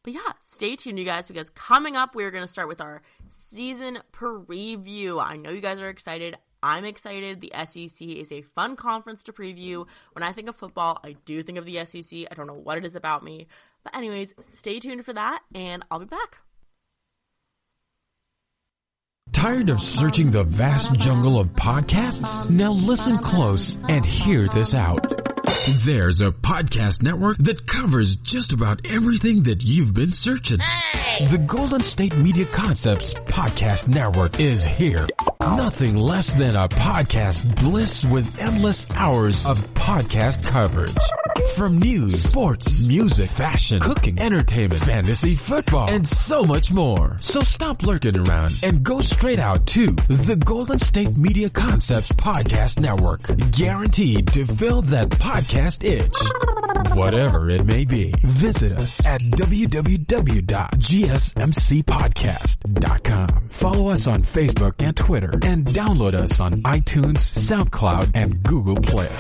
But yeah, stay tuned, you guys, because coming up, we're going to start with our season preview. I know you guys are excited. I'm excited. The SEC is a fun conference to preview. When I think of football, I do think of the SEC. I don't know what it is about me, But anyways, stay tuned for that, and I'll be back. Tired of searching the vast jungle of podcasts? Now listen close and hear this out. There's a podcast network that covers just about everything that you've been searching. Hey! The Golden State Media Concepts Podcast Network is here. Nothing less than a podcast bliss with endless hours of podcast coverage. From news, sports, music, fashion, cooking, entertainment, fantasy, football, and so much more. So stop lurking around and go straight out to the Golden State Media Concepts Podcast Network. Guaranteed to fill that podcast itch. Whatever it may be. Visit us at www.gsmcpodcast.com. Follow us on Facebook and Twitter, and download us on iTunes, SoundCloud, and Google Play.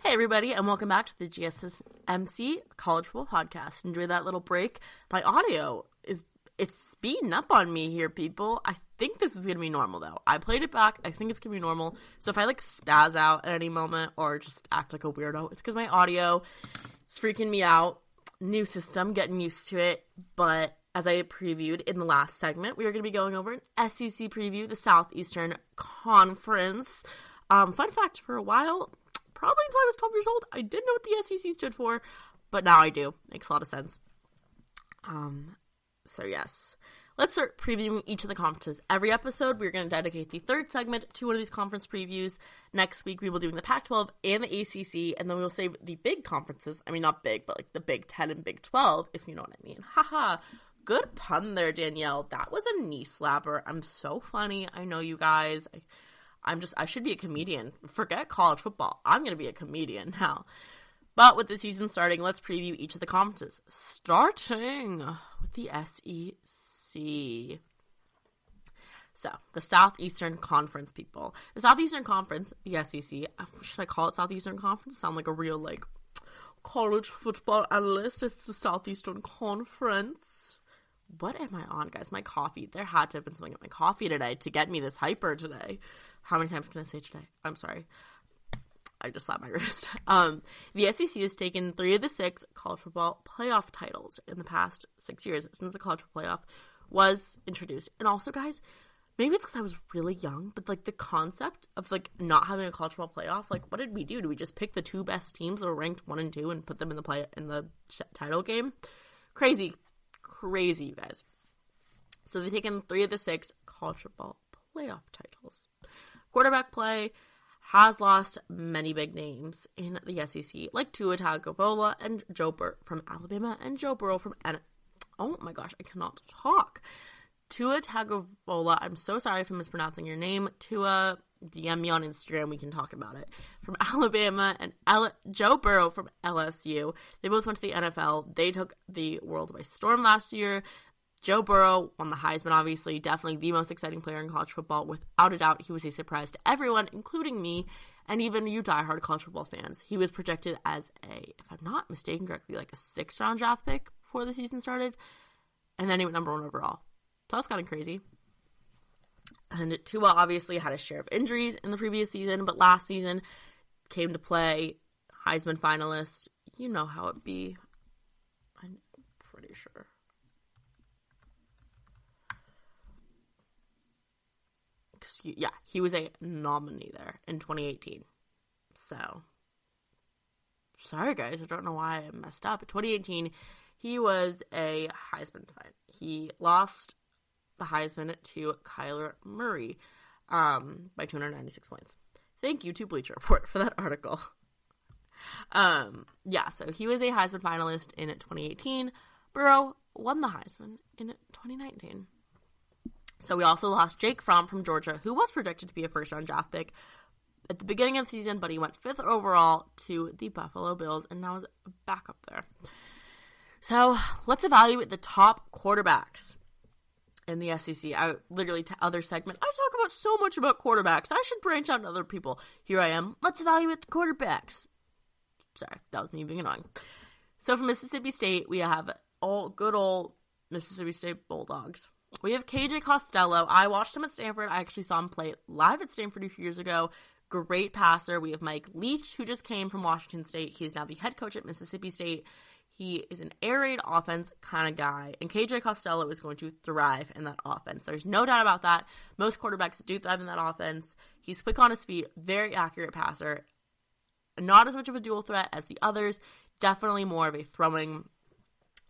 Hey everybody, and welcome back to the GSMC College Football Podcast. Enjoy that little break. My audio it's speeding up on me here, people. I think this is going to be normal, though. I played it back. I think it's going to be normal. So if I, spaz out at any moment or just act like a weirdo, it's because my audio is freaking me out. New system, getting used to it. But as I previewed in the last segment, we are going to be going over an SEC preview, the Southeastern Conference. Fun fact, for a while, probably until I was 12 years old, I didn't know what the SEC stood for, but now I do. Makes a lot of sense. So yes, let's start previewing each of the conferences. Every episode, we're going to dedicate the third segment to one of these conference previews. Next week, we will do the Pac-12 and the ACC, and then we'll save the big conferences. I mean, not big, but the Big 10 and Big 12, if you know what I mean. Haha. Good pun there, Danielle. That was a knee slapper. I'm so funny. I know you guys. I should be a comedian. Forget college football. I'm going to be a comedian now. But with the season starting, let's preview each of the conferences. Starting with the SEC. So, the Southeastern Conference, people. The Southeastern Conference, the SEC, should I call it Southeastern Conference? Sound like a real, college football analyst. It's the Southeastern Conference. What am I on, guys? My coffee. There had to have been something in my coffee today to get me this hyper today. How many times can I say today? I'm sorry. I just slapped my wrist. The SEC has taken 3 of the 6 college football playoff titles in the past 6 years since the college football playoff was introduced. And also, guys, maybe it's because I was really young, but the concept of not having a college football playoff, what did we do? Did we just pick the 2 best teams that were ranked 1 and 2 and put them in the title game? Crazy, you guys. So they've taken 3 of the 6 college football playoff titles. Quarterback play has lost many big names in the SEC, like Tua Tagovailoa and Joe Burrow from Alabama and Joe Burrow from oh my gosh, I cannot talk. Tua Tagovailoa, I'm so sorry if I'm mispronouncing your name. Tua, DM me on Instagram, we can talk about it. From Alabama and Joe Burrow from LSU. They both went to the NFL. They took the world by storm last year. Joe Burrow won the Heisman, obviously, definitely the most exciting player in college football. Without a doubt, he was a surprise to everyone, including me, and even you diehard college football fans. He was projected as if I'm not mistaken correctly, a 6th-round draft pick before the season started, and then he went number 1 overall. So that's kind of crazy. And Tua obviously had a share of injuries in the previous season, but last season came to play, Heisman finalist. You know how it be. I'm pretty sure. Yeah, he was a nominee there in 2018. So, sorry guys, I don't know why I messed up. In 2018, he was a Heisman fan. He lost the Heisman to Kyler Murray by 296 points. Thank you to Bleacher Report for that article. So he was a Heisman finalist in 2018. Burrow won the Heisman in 2019. So we also lost Jake Fromm from Georgia, who was projected to be a first-round draft pick at the beginning of the season, but he went 5th overall to the Buffalo Bills and now is back up there. So let's evaluate the top quarterbacks in the SEC. Other segment, I talk about so much about quarterbacks. I should branch out to other people. Here I am. Let's evaluate the quarterbacks. Sorry, that was me being annoying. So from Mississippi State, we have good old Mississippi State Bulldogs. We have KJ Costello. I watched him at Stanford. I actually saw him play live at Stanford a few years ago. Great passer. We have Mike Leach, who just came from Washington State. He's now the head coach at Mississippi State. He is an air raid offense kind of guy, and KJ Costello is going to thrive in that offense. There's no doubt about that. Most quarterbacks do thrive in that offense. He's quick on his feet, very accurate passer. Not as much of a dual threat as the others. Definitely more of a throwing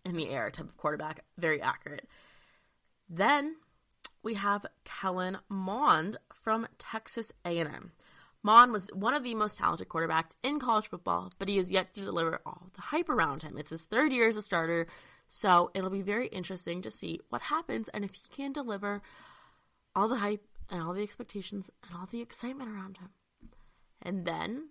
in the air type of quarterback. Very accurate. Then we have Kellen Mond from Texas A&M. Mond was one of the most talented quarterbacks in college football, but he has yet to deliver all the hype around him. It's his 3rd year as a starter, so it'll be very interesting to see what happens and if he can deliver all the hype and all the expectations and all the excitement around him. And then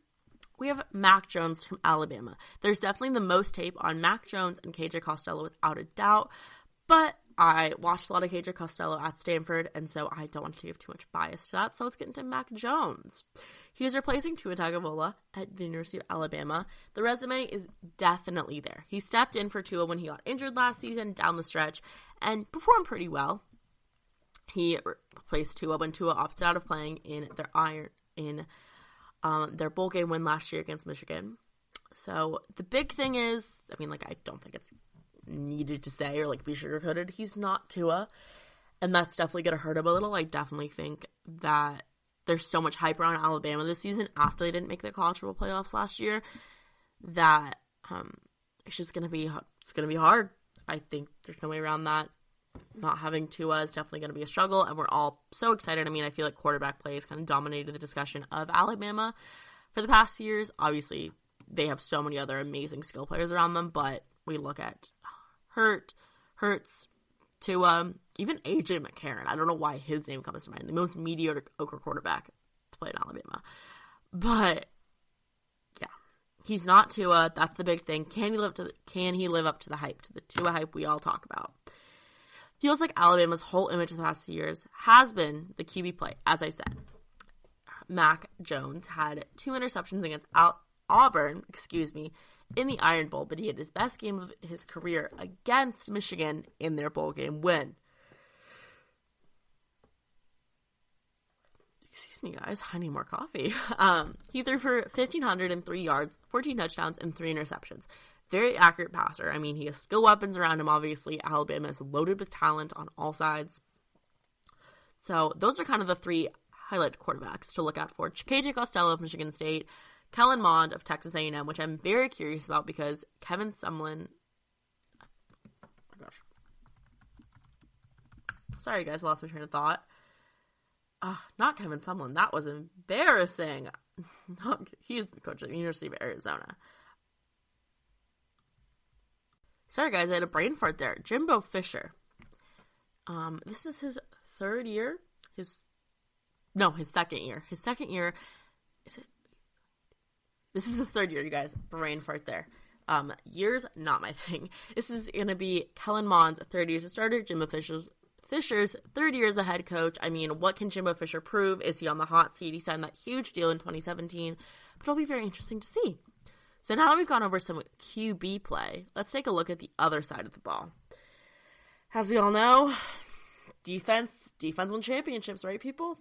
we have Mac Jones from Alabama. There's definitely the most tape on Mac Jones and KJ Costello without a doubt, but I watched a lot of KJ Costello at Stanford, and so I don't want to give too much bias to that, so let's get into Mac Jones. He is replacing Tua Tagovailoa at the University of Alabama. The resume is definitely there. He stepped in for Tua when he got injured last season down the stretch and performed pretty well. He replaced Tua when Tua opted out of playing in their bowl game win last year against Michigan. So the big thing is, I don't think it's needed to say or be sugarcoated. He's not Tua, and that's definitely going to hurt him a little. I definitely think that there's so much hype around Alabama this season after they didn't make the college football playoffs last year that it's just going to be hard. I think there's no way around that. Not having Tua is definitely going to be a struggle, and we're all so excited. I feel like quarterback play has kind of dominated the discussion of Alabama for the past years. Obviously, they have so many other amazing skill players around them, but we look at Hurts, Tua, even A.J. McCarron. I don't know why his name comes to mind. The most mediocre quarterback to play in Alabama. But, yeah. He's not Tua. That's the big thing. Can he live up to the hype, to the Tua hype we all talk about? Feels like Alabama's whole image the past few years has been the QB play, as I said. Mac Jones had 2 interceptions against Auburn, in the Iron Bowl, but he had his best game of his career against Michigan in their bowl game win. Excuse me, guys. I need more coffee. He threw for 1,503 yards, 14 touchdowns, and 3 interceptions. Very accurate passer. He has skill weapons around him, obviously. Alabama is loaded with talent on all sides. So those are kind of the 3 highlight quarterbacks to look out for. KJ Costello of Michigan State, Kellen Mond of Texas A&M, which I'm very curious about because Kevin Sumlin... Oh my gosh. Sorry, guys, I lost my train of thought. Not Kevin Sumlin. That was embarrassing. He's the coach at the University of Arizona. Sorry, guys, I had a brain fart there. Jimbo Fisher. This is his 3rd year. His second year. His second year. This is his 3rd year, you guys. Brain fart there. Years, not my thing. This is going to be Kellen Mond's 3rd year as a starter. Jimbo Fisher's 3rd year as the head coach. What can Jimbo Fisher prove? Is he on the hot seat? He signed that huge deal in 2017. But it'll be very interesting to see. So now that we've gone over some QB play, let's take a look at the other side of the ball. As we all know, defense wins championships, right, people?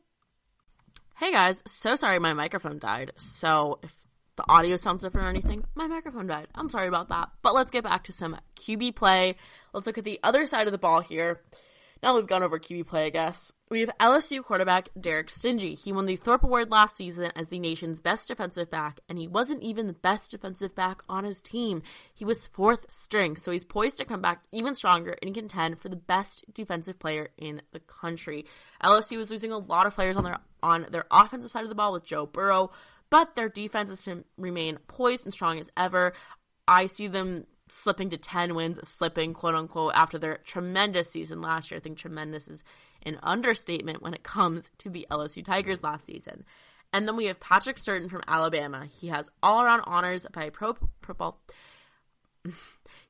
Hey, guys. So sorry my microphone died. So if the audio sounds different or anything, my microphone died. I'm sorry about that. But let's get back to some QB play. Let's look at the other side of the ball here. Now that we've gone over QB play, I guess. We have LSU quarterback Derek Stingley. He won the Thorpe Award last season as the nation's best defensive back, and he wasn't even the best defensive back on his team. He was 4th string, so he's poised to come back even stronger and contend for the best defensive player in the country. LSU is losing a lot of players on their offensive side of the ball with Joe Burrow, but their defense is to remain poised and strong as ever. I see them slipping to 10 wins, slipping, quote unquote, after their tremendous season last year. I think tremendous is an understatement when it comes to the LSU Tigers last season. And then we have Patrick Surtain from Alabama. He has all-around honors by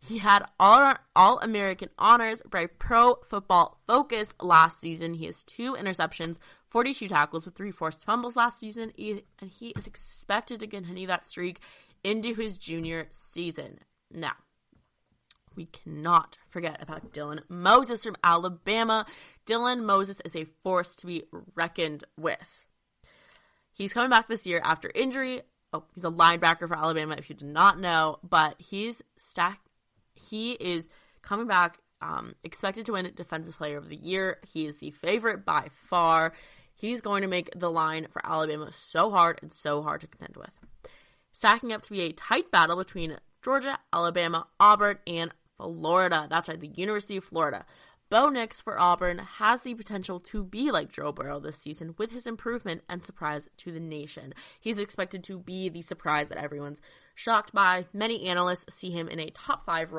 He had all-American honors by Pro Football Focus last season. He has 2 interceptions, 42 tackles with 3 forced fumbles last season, and he is expected to continue that streak into his junior season. Now, we cannot forget about Dylan Moses from Alabama. Dylan Moses is a force to be reckoned with. He's coming back this year after injury. Oh, he's a linebacker for Alabama, if you did not know, but he is coming back, expected to win Defensive Player of the Year. He is the favorite by far. He's going to make the line for Alabama so hard and so hard to contend with. Stacking up to be a tight battle between Georgia, Alabama, Auburn, and Florida. That's right, the University of Florida. Bo Nix for Auburn has the potential to be like Joe Burrow this season with his improvement and surprise to the nation. He's expected to be the surprise that everyone's shocked by. Many analysts see him in a top 5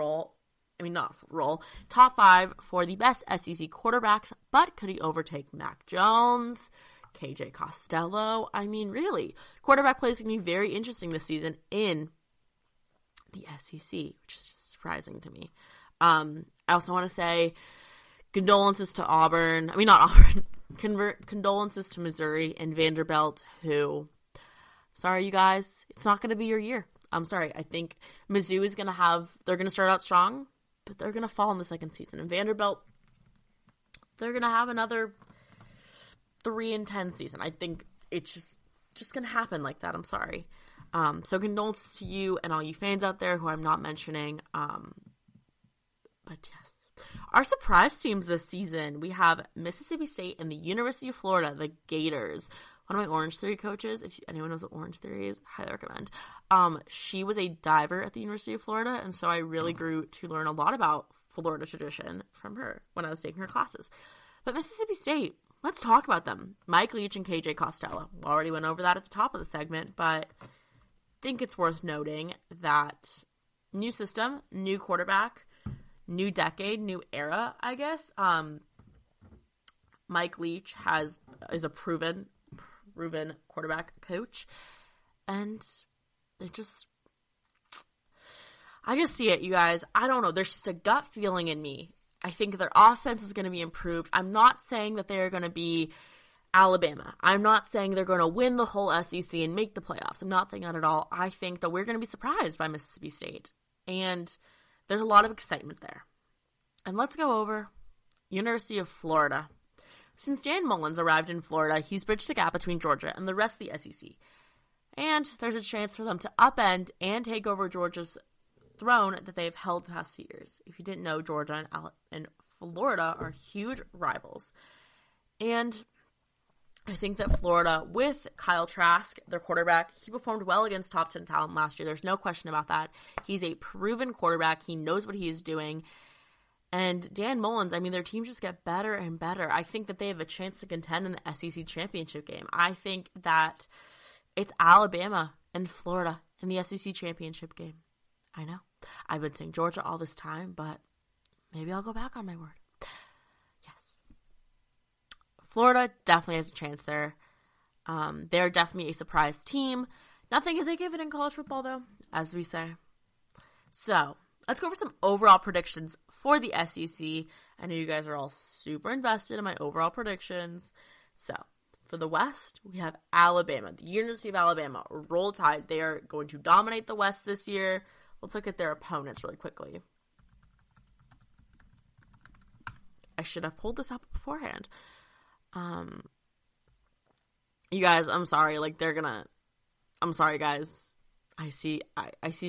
top 5 for the best SEC quarterbacks, but could he overtake Mac Jones, KJ Costello? I mean, really, quarterback play is going to be very interesting this season in the SEC, which is surprising to me. I also want to say condolences to Auburn. I mean, not Auburn. Condolences to Missouri and Vanderbilt, who, sorry, you guys, it's not going to be your year. I'm sorry. I think Mizzou is going to they're going to start out strong, but they're going to fall in the second season. And Vanderbilt, they're going to have another 3-10 season. I think it's just going to happen like that. I'm sorry. So condolences to you and all you fans out there who I'm not mentioning. But yes. Our surprise teams this season, we have Mississippi State and the University of Florida, the Gators. One of my Orange Theory coaches, if anyone knows what Orange Theory is, highly recommend. She was a diver at the University of Florida, and so I really grew to learn a lot about Florida tradition from her when I was taking her classes. But Mississippi State, let's talk about them. Mike Leach and KJ Costello. We already went over that at the top of the segment, but I think it's worth noting that new system, new quarterback, new decade, new era, I guess. Mike Leach is a proven quarterback coach, and I just see it, you guys. I don't know. There's just a gut feeling in me. I think their offense is going to be improved. I'm not saying that they're going to be Alabama. I'm not saying they're going to win the whole SEC and make the playoffs. I'm not saying that at all. I think that we're going to be surprised by Mississippi State, and there's a lot of excitement there. And let's go over University of Florida. Since Dan Mullins arrived in Florida, he's bridged the gap between Georgia and the rest of the SEC. And there's a chance for them to upend and take over Georgia's throne that they've held the past few years. If you didn't know, Georgia and Florida are huge rivals. And I think that Florida, with Kyle Trask, their quarterback, he performed well against top 10 talent last year. There's no question about that. He's a proven quarterback. He knows what he is doing. And Dan Mullins, I mean, their teams just get better and better. I think that they have a chance to contend in the SEC championship game. I think that it's Alabama and Florida in the SEC championship game. I know. I've been saying Georgia all this time, but maybe I'll go back on my word. Yes. Florida definitely has a chance there. They're definitely a surprise team. Nothing is a given in college football, though, as we say. So, let's go over some overall predictions for the SEC. I know you guys are all super invested in my overall predictions. So, for the West, we have Alabama. The University of Alabama, Roll Tide. They are going to dominate the West this year. Let's look at their opponents really quickly. I should have pulled this up beforehand. You guys, I'm sorry. I'm sorry, guys. I see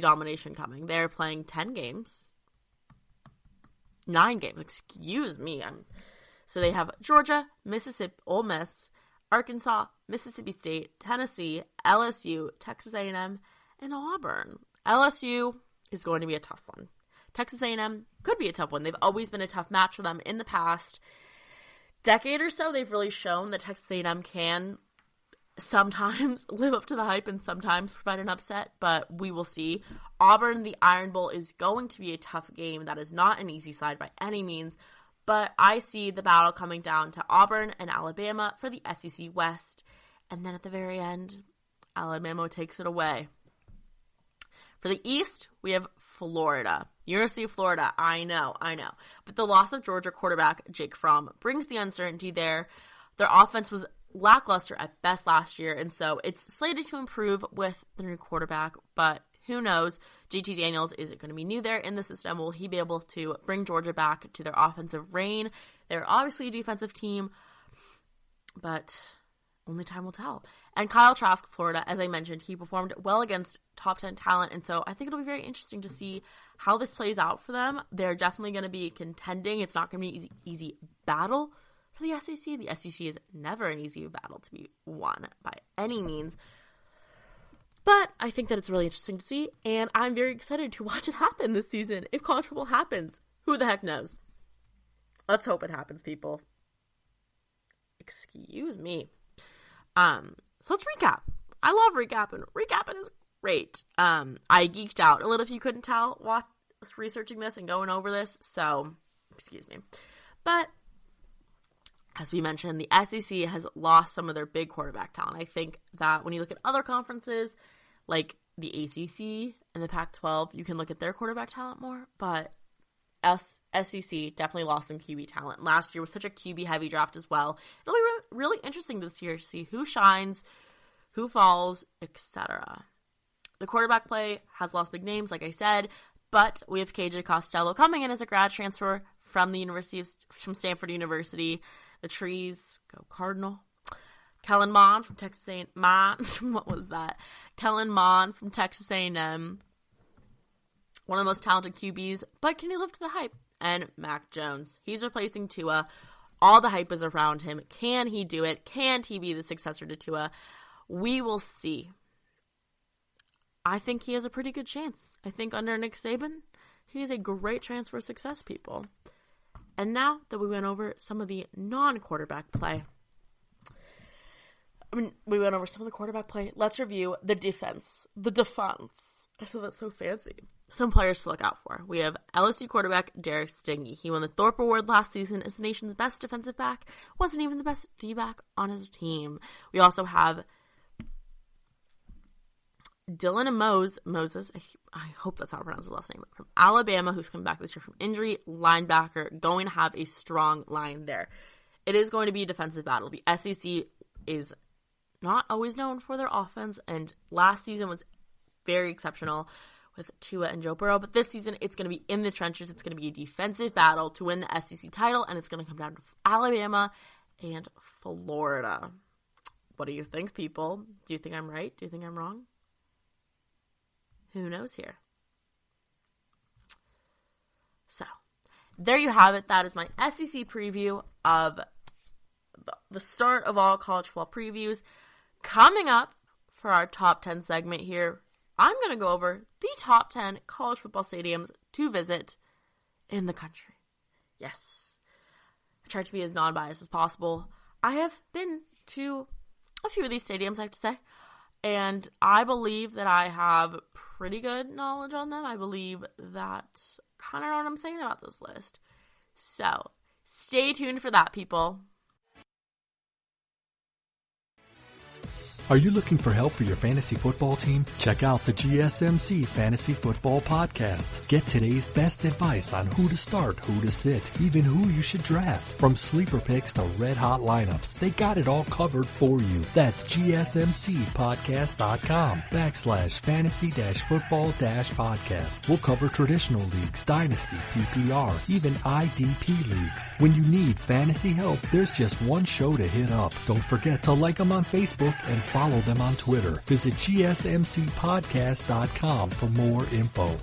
domination coming. They're playing 10 games. 9 games. Excuse me. So they have Georgia, Mississippi, Ole Miss, Arkansas, Mississippi State, Tennessee, LSU, Texas A&M, and Auburn. LSU is going to be a tough one. Texas A&M could be a tough one. They've always been a tough match for them in the past decade or so. They've really shown that Texas A&M can sometimes live up to the hype and sometimes provide an upset, but we will see. Auburn, the Iron Bowl, is going to be a tough game. That is not an easy side by any means, but I see the battle coming down to Auburn and Alabama for the SEC West, and then at the very end, Alabama takes it away. For the East, we have Florida. University of Florida, I know. But the loss of Georgia quarterback Jake Fromm brings the uncertainty there. Their offense was lackluster at best last year, and so it's slated to improve with the new quarterback, but who knows? JT Daniels is going to be new there in the system. Will he be able to bring Georgia back to their offensive reign? They're obviously a defensive team, but only time will tell. And Kyle Trask, Florida, as I mentioned, he performed well against top 10 talent, and so I think it'll be very interesting to see how this plays out for them. They're definitely going to be contending. It's not going to be an easy battle for the SEC. The SEC is never an easy battle to be won by any means. But I think that it's really interesting to see, and I'm very excited to watch it happen this season. If college football happens, who the heck knows? Let's hope it happens, people. Excuse me. So let's recap. I love recapping. Recapping is great. I geeked out a little if you couldn't tell while researching this and going over this, so excuse me. But as we mentioned, the SEC has lost some of their big quarterback talent. I think that when you look at other conferences, like the ACC and the Pac-12, you can look at their quarterback talent more, but SEC definitely lost some QB talent. Last year was such a QB-heavy draft as well. It'll be really interesting this year to see who shines, who falls, etc. The quarterback play has lost big names, like I said, but we have KJ Costello coming in as a grad transfer from Stanford University. The Trees, go Cardinal. Kellen Mond from Texas A&M. What was that? Kellen Mond from Texas A&M. One of the most talented QBs, but can he live to the hype? And Mac Jones. He's replacing Tua. All the hype is around him. Can he do it? Can he be the successor to Tua? We will see. I think he has a pretty good chance. I think under Nick Saban, he's a great transfer success, people. And now that we went over some of the non-quarterback play, we went over some of the quarterback play, let's review the defense. The defense. I said that's so fancy. Some players to look out for. We have LSU quarterback Derek Stingley. He won the Thorpe Award last season as the nation's best defensive back. Wasn't even the best D-back on his team. We also have Dylan Moses, I hope that's how I pronounce his last name, from Alabama, who's come back this year from injury, linebacker, going to have a strong line there. It is going to be a defensive battle. The SEC is not always known for their offense, and last season was very exceptional with Tua and Joe Burrow, but this season it's going to be in the trenches. It's going to be a defensive battle to win the SEC title, and it's going to come down to Alabama and Florida. What do you think, people? Do you think I'm right? Do you think I'm wrong? Who knows here? So, there you have it. That is my SEC preview of the start of all college football previews. Coming up for our top 10 segment here, I'm going to go over the top 10 college football stadiums to visit in the country. Yes. I try to be as non-biased as possible. I have been to a few of these stadiums, I have to say, and I believe that I have pretty good knowledge on them. I believe that kind of know what I'm saying about this list. So, stay tuned for that, people. Are you looking for help for your fantasy football team? Check out the GSMC Fantasy Football Podcast. Get today's best advice on who to start, who to sit, even who you should draft. From sleeper picks to red hot lineups, they got it all covered for you. That's GSMCpodcast.com/fantasy-football-podcast. We'll cover traditional leagues, dynasty, PPR, even IDP leagues. When you need fantasy help, there's just one show to hit up. Don't forget to like them on Facebook and follow them on Twitter. Visit GSMCpodcast.com for more info.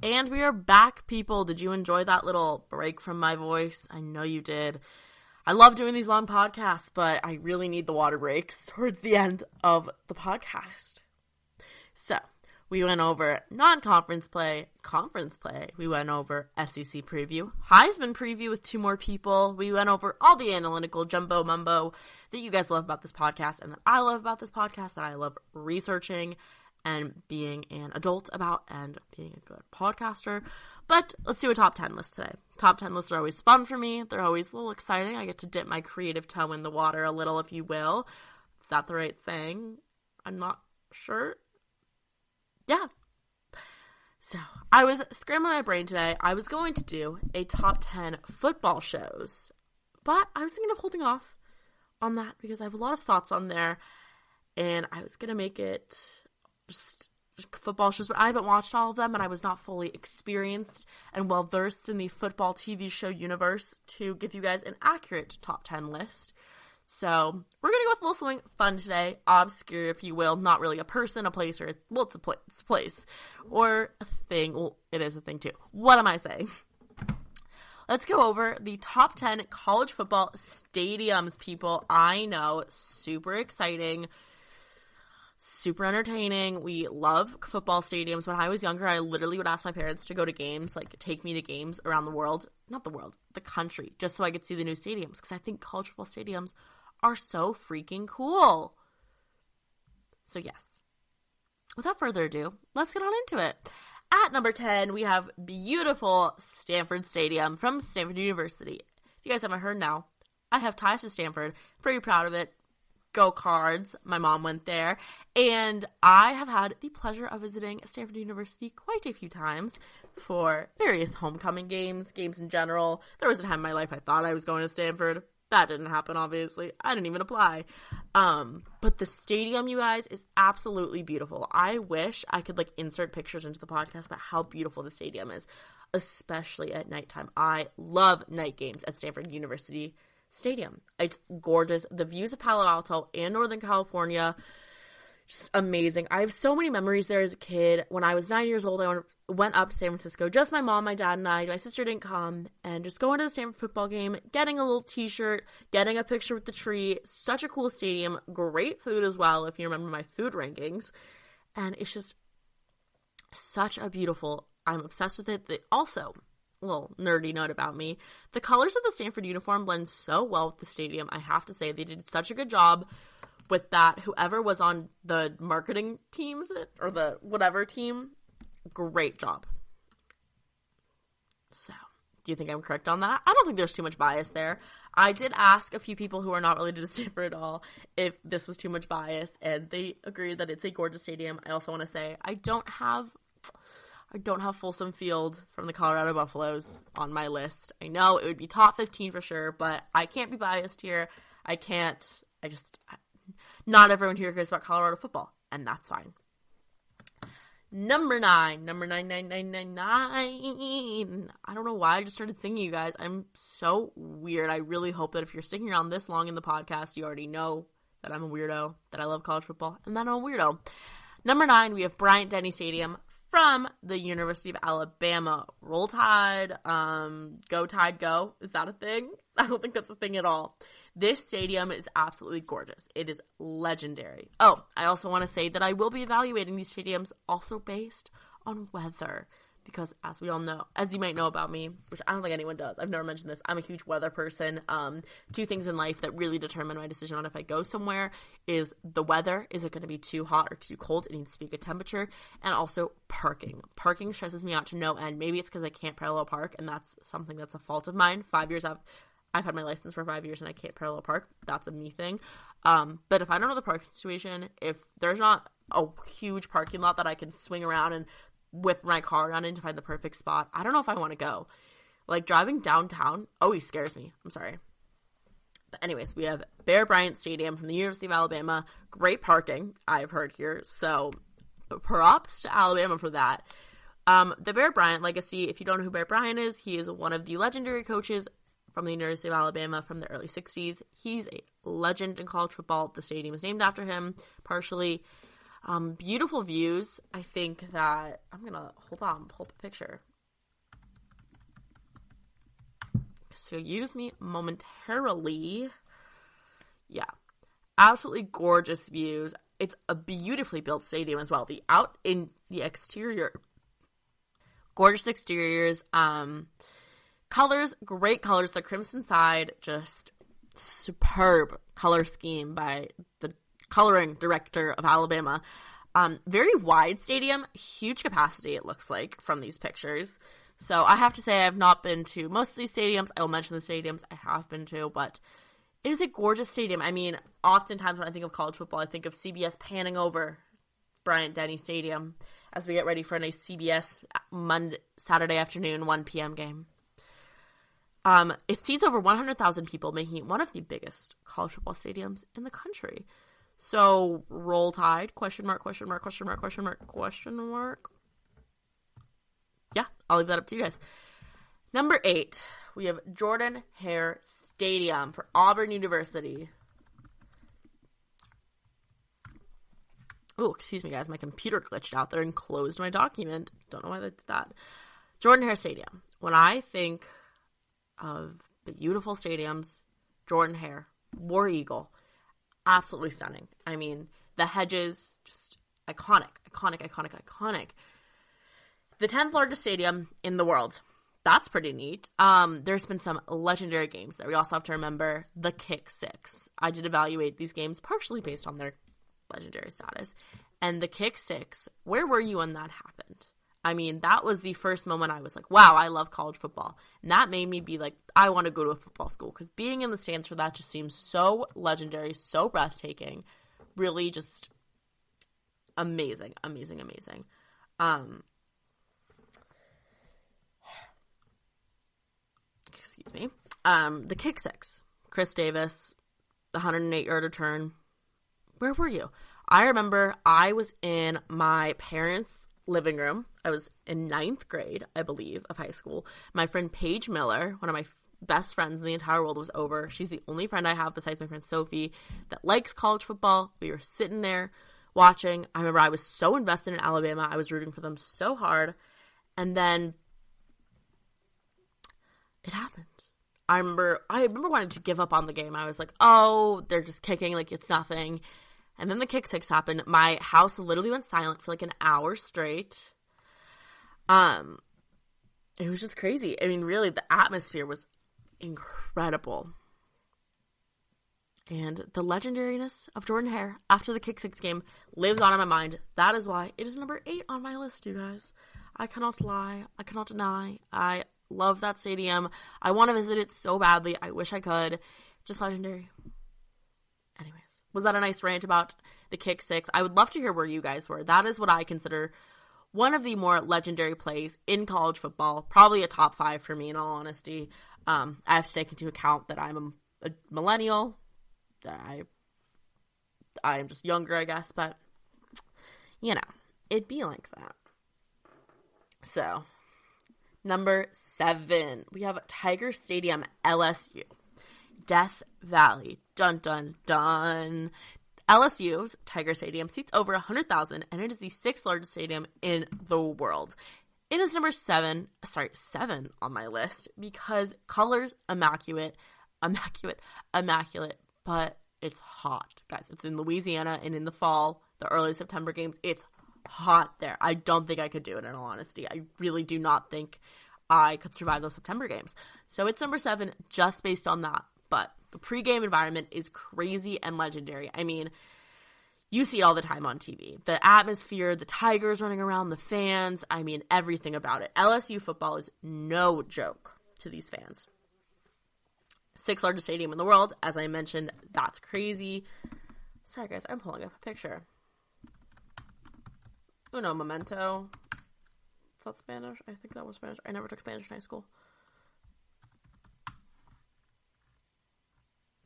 And we are back, people. Did you enjoy that little break from my voice? I know you did. I love doing these long podcasts, but I really need the water breaks towards the end of the podcast. So, we went over non-conference play, conference play. We went over SEC preview, Heisman preview with 2 more people. We went over all the analytical jumbo mumbo that you guys love about this podcast and that I love about this podcast, that I love researching and being an adult about and being a good podcaster. But let's do a top 10 list today. Top 10 lists are always fun for me. They're always a little exciting. I get to dip my creative toe in the water a little, if you will. Is that the right saying? I'm not sure. Yeah. So, I was scrambling my brain today. I was going to do a top 10 football shows, but I was thinking of holding off on that because I have a lot of thoughts on there, and I was going to make it just football shows, but I haven't watched all of them, and I was not fully experienced and well-versed in the football TV show universe to give you guys an accurate top 10 list. So, we're going to go with a little something fun today, obscure, if you will, not really a person, a place, or, well, it's a place, or a thing. Well, it is a thing, too. What am I saying? Let's go over the top 10 college football stadiums, people. I know, super exciting, super entertaining. We love football stadiums. When I was younger, I literally would ask my parents to go to games, like take me to games around the world, not the world, the country, just so I could see the new stadiums, because I think college football stadiums are so freaking cool. So yes, without further ado, let's get on into it. At number 10, we have beautiful Stanford Stadium from Stanford University. If you guys haven't heard now, I have ties to Stanford. Pretty proud of it. Go Cards. My mom went there. And I have had the pleasure of visiting Stanford University quite a few times for various homecoming games in general. There was a time in my life I thought I was going to Stanford. That didn't happen, obviously. I didn't even apply. But the stadium, you guys, is absolutely beautiful. I wish I could, insert pictures into the podcast about how beautiful the stadium is, especially at nighttime. I love night games at Stanford University Stadium. It's gorgeous. The views of Palo Alto and Northern California, just amazing. I have so many memories there as a kid. When I was 9 years old, I went up to San Francisco. Just my mom, my dad, and I. My sister didn't come. And just going to the Stanford football game, getting a little t-shirt, getting a picture with the tree. Such a cool stadium. Great food as well, if you remember my food rankings. And it's just such a beautiful, I'm obsessed with it. Also, a little nerdy note about me, the colors of the Stanford uniform blend so well with the stadium. I have to say, they did such a good job with that. Whoever was on the marketing teams, or the whatever team, great job. So, do you think I'm correct on that? I don't think there's too much bias there. I did ask a few people who are not related to Stanford at all if this was too much bias, and they agreed that it's a gorgeous stadium. I also want to say I don't have Folsom Field from the Colorado Buffaloes on my list. I know it would be top 15 for sure, but I can't be biased here. Not everyone here cares about Colorado football, and that's fine. Number 9. I don't know why I just started singing, you guys. I'm so weird. I really hope that if you're sticking around this long in the podcast, you already know that I'm a weirdo, that I love college football, and that I'm a weirdo. Number 9, we have Bryant-Denny Stadium from the University of Alabama. Roll Tide, go Tide, go. Is that a thing? I don't think that's a thing at all. This stadium is absolutely gorgeous. It is legendary. Oh, I also want to say that I will be evaluating these stadiums also based on weather. Because as we all know, as you might know about me, which I don't think anyone does, I've never mentioned this, I'm a huge weather person. 2 things in life that really determine my decision on if I go somewhere is the weather. Is it going to be too hot or too cold? It needs to be a good temperature. And also parking. Parking stresses me out to no end. Maybe it's because I can't parallel park, and that's something that's a fault of mine. 5 years I've had my license for 5 years and I can't parallel park. That's a me thing. But if I don't know the parking situation, if there's not a huge parking lot that I can swing around and whip my car around in to find the perfect spot, I don't know if I want to go. Driving downtown always scares me. I'm sorry. But anyways, we have Bear Bryant Stadium from the University of Alabama. Great parking, I've heard here. So props to Alabama for that. The Bear Bryant legacy, if you don't know who Bear Bryant is, he is one of the legendary coaches from the University of Alabama from the early 60s. He's a legend in college football. The stadium is named after him, partially. Beautiful views. I think that I'm gonna pull up a picture. So use me momentarily. Yeah, absolutely gorgeous views. It's a beautifully built stadium as well. The exterior, gorgeous exteriors. Colors, great colors. The crimson side, just superb color scheme by the coloring director of Alabama. Very wide stadium, huge capacity it looks like from these pictures. So I have to say I've not been to most of these stadiums. I will mention the stadiums I have been to, but it is a gorgeous stadium. I mean, oftentimes when I think of college football, I think of CBS panning over Bryant-Denny Stadium as we get ready for a nice CBS Saturday afternoon 1 p.m. game. It seats over 100,000 people, making it one of the biggest college football stadiums in the country. So, roll tide, question mark. Yeah, I'll leave that up to you guys. Number 8, we have Jordan-Hare Stadium for Auburn University. Oh, excuse me, guys. My computer glitched out there and closed my document. Don't know why they did that. Jordan-Hare Stadium. When I think of beautiful stadiums, Jordan-Hare, War Eagle, absolutely stunning. I mean, the hedges, just iconic. The 10th largest stadium in the world. That's pretty neat. There's been some legendary games there. We also have to remember the Kick Six. I did evaluate these games partially based on their legendary status. And the Kick Six, where were you when that happened? I mean, that was the first moment I was like, wow, I love college football. And that made me be like, I want to go to a football school. Because being in the stands for that just seems so legendary, so breathtaking. Really just amazing. Excuse me. The Kick Six. Chris Davis, the 108-yard return. Where were you? I remember I was in my parents' living room. I was in 9th grade, I believe, of high school. My friend Paige Miller, one of my best friends in the entire world, was over. She's the only friend I have besides my friend Sophie that likes college football. We were sitting there watching. I remember I was so invested in Alabama. I was rooting for them so hard. And then it happened. I remember wanting to give up on the game. I was like, oh, they're just kicking like it's nothing. And then the Kick Six happened. My house literally went silent for like an hour straight. It was just crazy. I mean, really, the atmosphere was incredible. And the legendariness of Jordan-Hare after the Kick Six game lives on in my mind. That is why it is number 8 on my list, you guys. I cannot lie. I cannot deny. I love that stadium. I want to visit it so badly. I wish I could. Just legendary. Anyways, was that a nice rant about the Kick Six? I would love to hear where you guys were. That is what I consider one of the more legendary plays in college football. Probably a top 5 for me, in all honesty. I have to take into account that I'm a millennial. That I am just younger, I guess. But, you know, it'd be like that. So, number 7, we have Tiger Stadium, LSU. Death Valley. Dun, dun, dun. LSU's Tiger Stadium seats over 100,000, and it is the 6th largest stadium in the world. It is number 7 on my list because colors immaculate, but it's hot. Guys, it's in Louisiana, and in the fall, the early September games, it's hot there. I don't think I could do it, in all honesty. I really do not think I could survive those September games. So it's number 7 just based on that. But the pregame environment is crazy and legendary. I mean, you see it all the time on TV. The atmosphere, the Tigers running around, the fans, I mean, everything about it. LSU football is no joke to these fans. 6th largest stadium in the world. As I mentioned, that's crazy. Sorry, guys, I'm pulling up a picture. Uno momento. Is that Spanish? I think that was Spanish. I never took Spanish in high school.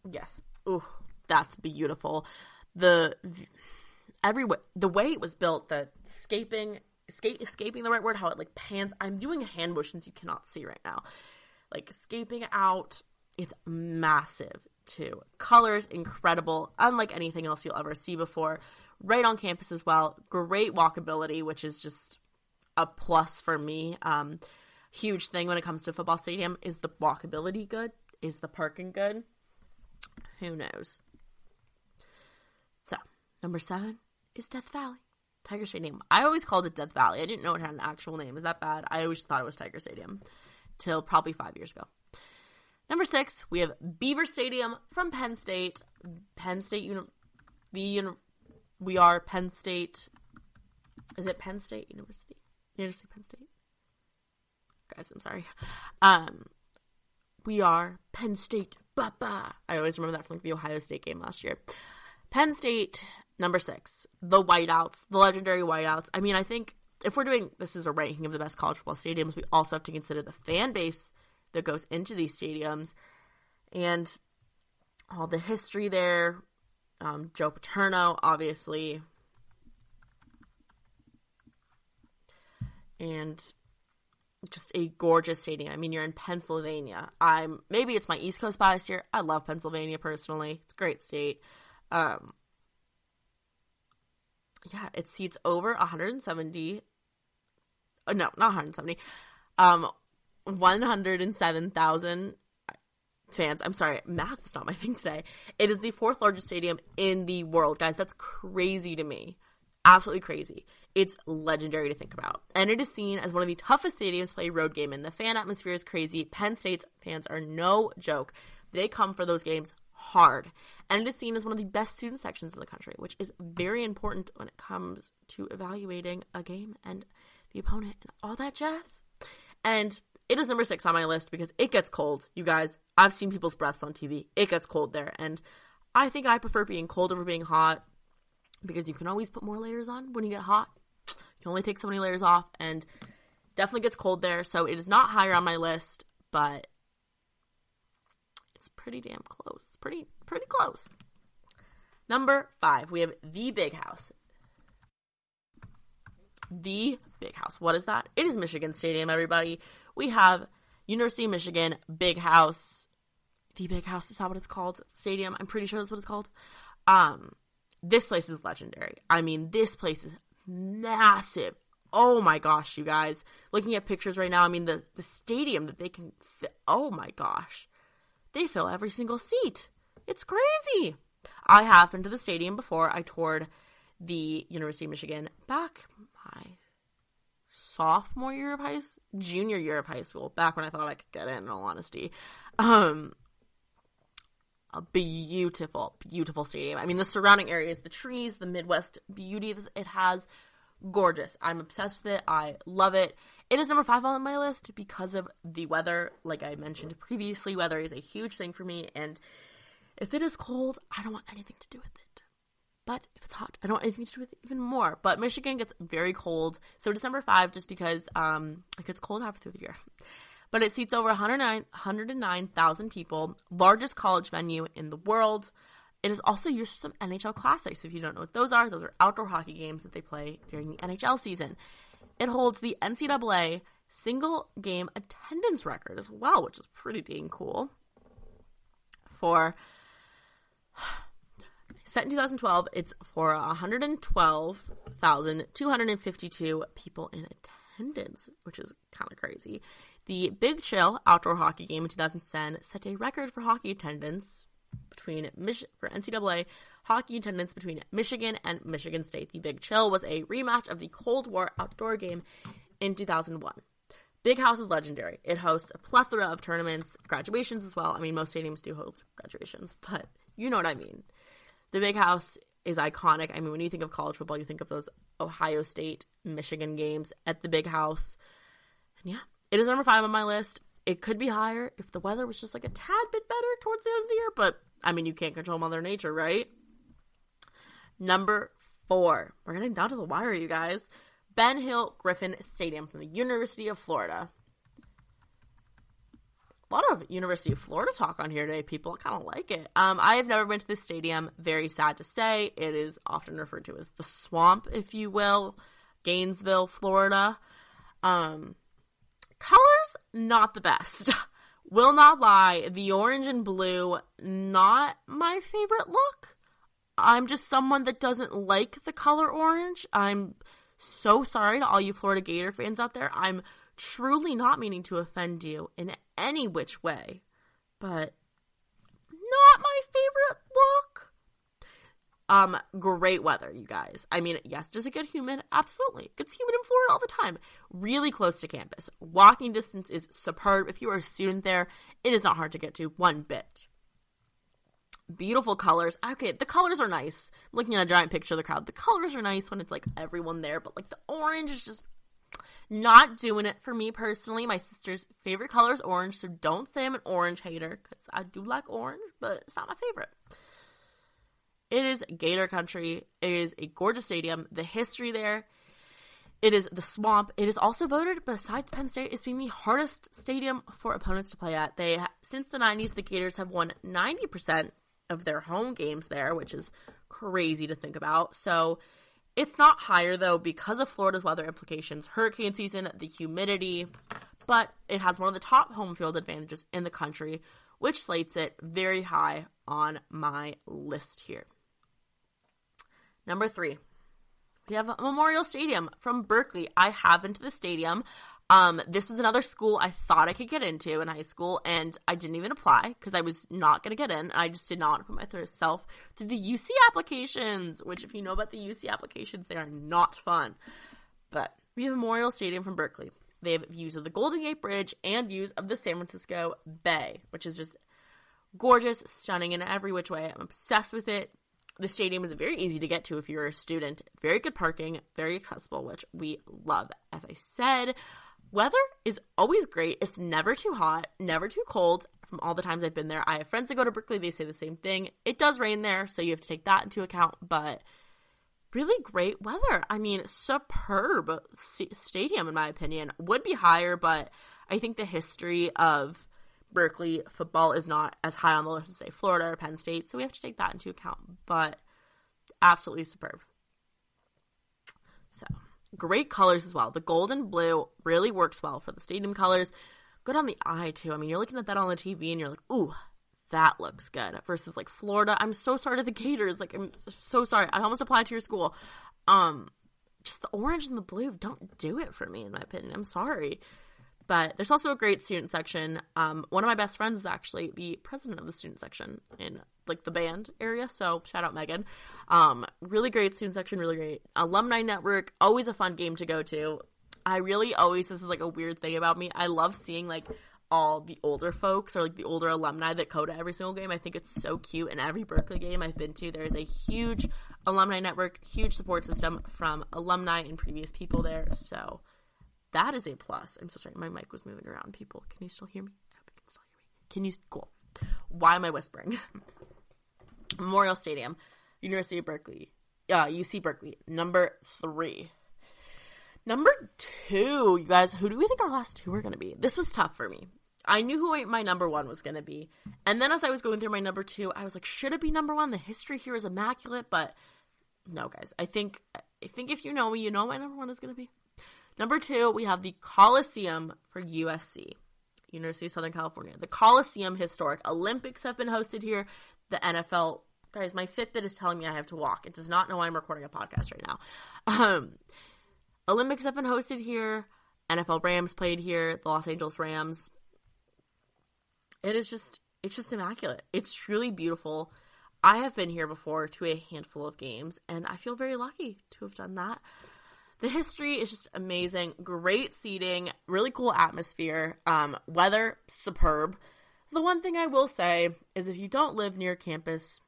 Yes. Ooh, that's beautiful. The way it was built, the escaping the right word, how it like pans. I'm doing a hand motion you cannot see right now. Like escaping out, it's massive too. Colors incredible, unlike anything else you'll ever see before. right on campus as well. Great walkability, which is just a plus for me. Huge thing when it comes to a football stadium. Is the walkability good? Is the parking good? Who knows? So, number 7 is Death Valley. Tiger Stadium. I always called it Death Valley. I didn't know it had an actual name. Is that bad? I always thought it was Tiger Stadium till probably 5 years ago. Number 6, we have Beaver Stadium from Penn State. Penn State, we are Penn State. Is it Penn State University? University of Penn State? Guys, I'm sorry. We are Penn State. Ba-ba. I always remember that from the Ohio State game last year. Penn State, number 6. The Whiteouts, the legendary Whiteouts. I mean, I think if we're doing, this is a ranking of the best college football stadiums, we also have to consider the fan base that goes into these stadiums and all the history there. Joe Paterno, obviously. And just a gorgeous stadium. I mean, you're in Pennsylvania. Maybe it's my East Coast bias here. I love Pennsylvania personally. It's a great state. Yeah, it seats over 170. No, not 170. 107,000 fans. I'm sorry, math is not my thing today. It is the 4th largest stadium in the world, guys. That's crazy to me. Absolutely crazy. It's legendary to think about. And it is seen as one of the toughest stadiums to play a road game in. The fan atmosphere is crazy. Penn State's fans are no joke. They come for those games hard. And it is seen as one of the best student sections in the country, which is very important when it comes to evaluating a game and the opponent and all that jazz. And it is number 6 on my list because it gets cold. You guys, I've seen people's breaths on TV. It gets cold there. And I think I prefer being cold over being hot because you can always put more layers on when you get hot. You can only take so many layers off, and definitely gets cold there. So it is not higher on my list, but it's pretty damn close. It's pretty close. Number 5, we have the Big House. The Big House. What is that? It is Michigan Stadium, everybody. We have University of Michigan Big House. The Big House is that what it's called? Stadium. I'm pretty sure that's what it's called. This place is legendary. I mean, this place is massive. Oh my gosh, you guys. Looking at pictures right now, I mean, the stadium that they can fit. Oh my gosh. They fill every single seat. It's crazy. I have been to the stadium before. I toured the University of Michigan back my junior year of high school, back when I thought I could get in all honesty. A beautiful, beautiful stadium. I mean, the surrounding areas, the trees, the Midwest beauty that it has, gorgeous. I'm obsessed with it. I love it. It is number 5 on my list because of the weather. Like I mentioned previously, weather is a huge thing for me, and if it is cold, I don't want anything to do with it. But if it's hot, I don't want anything to do with it even more. But Michigan gets very cold, so it's number 5 just because it gets cold halfway through the year. But it seats over 109,000 people, largest college venue in the world. It is also used for some NHL Classics. If you don't know what those are outdoor hockey games that they play during the NHL season. It holds the NCAA single game attendance record as well, which is pretty dang cool. Set in 2012, it's for 112,252 people in attendance, which is kind of crazy. The Big Chill outdoor hockey game in 2010 set a record for hockey attendance for NCAA hockey attendance between Michigan and Michigan State. The Big Chill was a rematch of the Cold War outdoor game in 2001. Big House is legendary. It hosts a plethora of tournaments, graduations as well. I mean, most stadiums do host graduations, but you know what I mean. The Big House is iconic. I mean, when you think of college football, you think of those Ohio State, Michigan games at the Big House. And yeah, it is number 5 on my list. It could be higher if the weather was just like a tad bit better towards the end of the year, but I mean, you can't control Mother Nature, right? Number 4. We're getting down to the wire, you guys. Ben Hill Griffin Stadium from the University of Florida. A lot of University of Florida talk on here today, people. I kind of like it. I have never been to this stadium. Very sad to say. It is often referred to as the Swamp, if you will. Gainesville, Florida. Colors, not the best. Will not lie. The orange and blue, not my favorite look. I'm just someone that doesn't like the color orange. I'm so sorry to all you Florida Gator fans out there. I'm truly not meaning to offend you in any which way, but not my favorite look. Great weather, you guys. I mean, yes, does it get humid? Absolutely. It gets humid in Florida all the time. Really close to campus. Walking distance is superb. If you are a student there, it is not hard to get to one bit. Beautiful colors. Okay, the colors are nice. I'm looking at a giant picture of the crowd. The colors are nice when it's like everyone there, but like the orange is just not doing it for me personally. My sister's favorite color is orange, so don't say I'm an orange hater, because I do like orange, but it's not my favorite. It is Gator country. It is a gorgeous stadium. The history there. It is the swamp. It is also voted, besides Penn State, as being the hardest stadium for opponents to play at. Since the 90s, the Gators have won 90% of their home games there, which is crazy to think about. So it's not higher, though, because of Florida's weather implications, hurricane season, the humidity, but it has one of the top home field advantages in the country, which slates it very high on my list here. Number 3, we have Memorial Stadium from Berkeley. I have been to the stadium. This was another school I thought I could get into in high school, and I didn't even apply because I was not going to get in. I just did not want to put myself through the UC applications, which if you know about the UC applications, they are not fun. But we have Memorial Stadium from Berkeley. They have views of the Golden Gate Bridge and views of the San Francisco Bay, which is just gorgeous, stunning in every which way. I'm obsessed with it. The stadium is very easy to get to if you're a student. Very good parking, very accessible, which we love. As I said, weather is always great. It's never too hot, never too cold. From all the times I've been there, I have friends that go to Berkeley. They say the same thing. It does rain there, so you have to take that into account, but really great weather. I mean, superb stadium, in my opinion. Would be higher, but I think the history of Berkeley football is not as high on the list as, say, Florida or Penn State, so we have to take that into account, but absolutely superb. So, great colors as well. The gold and blue really works well for the stadium colors. Good on the eye, too. I mean, you're looking at that on the TV, and you're like, ooh, that looks good, versus, like, Florida. I'm so sorry to the Gators. Like, I'm so sorry. I almost applied to your school. Just the orange and the blue don't do it for me, in my opinion. I'm sorry. But there's also a great student section. One of my best friends is actually the president of the student section in, like, the band area. So, shout out Megan. Really great student section, really great. Alumni network, always a fun game to go to. I really always, this is, like, a weird thing about me. I love seeing, like, all the older folks or, like, the older alumni that go to every single game. I think it's so cute. In every Berkeley game I've been to, there is a huge alumni network, huge support system from alumni and previous people there. So that is a plus. I'm so sorry. My mic was moving around, people. Can you still hear me? I hope you can still hear me. Can you? Cool. Why am I whispering? Memorial Stadium, University of Berkeley, UC Berkeley, number 3. Number 2, you guys, who do we think our last 2 are going to be? This was tough for me. I knew who my number 1 was going to be. And then as I was going through my number 2, I was like, should it be number 1? The history here is immaculate, but no, guys. I think if you know me, you know my number 1 is going to be. Number 2, we have the Coliseum for USC, University of Southern California. The Coliseum, historic. Olympics have been hosted here. The NFL, guys, my Fitbit is telling me I have to walk. It does not know I'm recording a podcast right now. Olympics have been hosted here. NFL Rams played here. The Los Angeles Rams. It's just immaculate. It's truly beautiful. I have been here before to a handful of games, and I feel very lucky to have done that. The history is just amazing. Great seating, really cool atmosphere. Weather, superb. The one thing I will say is if you don't live near campus,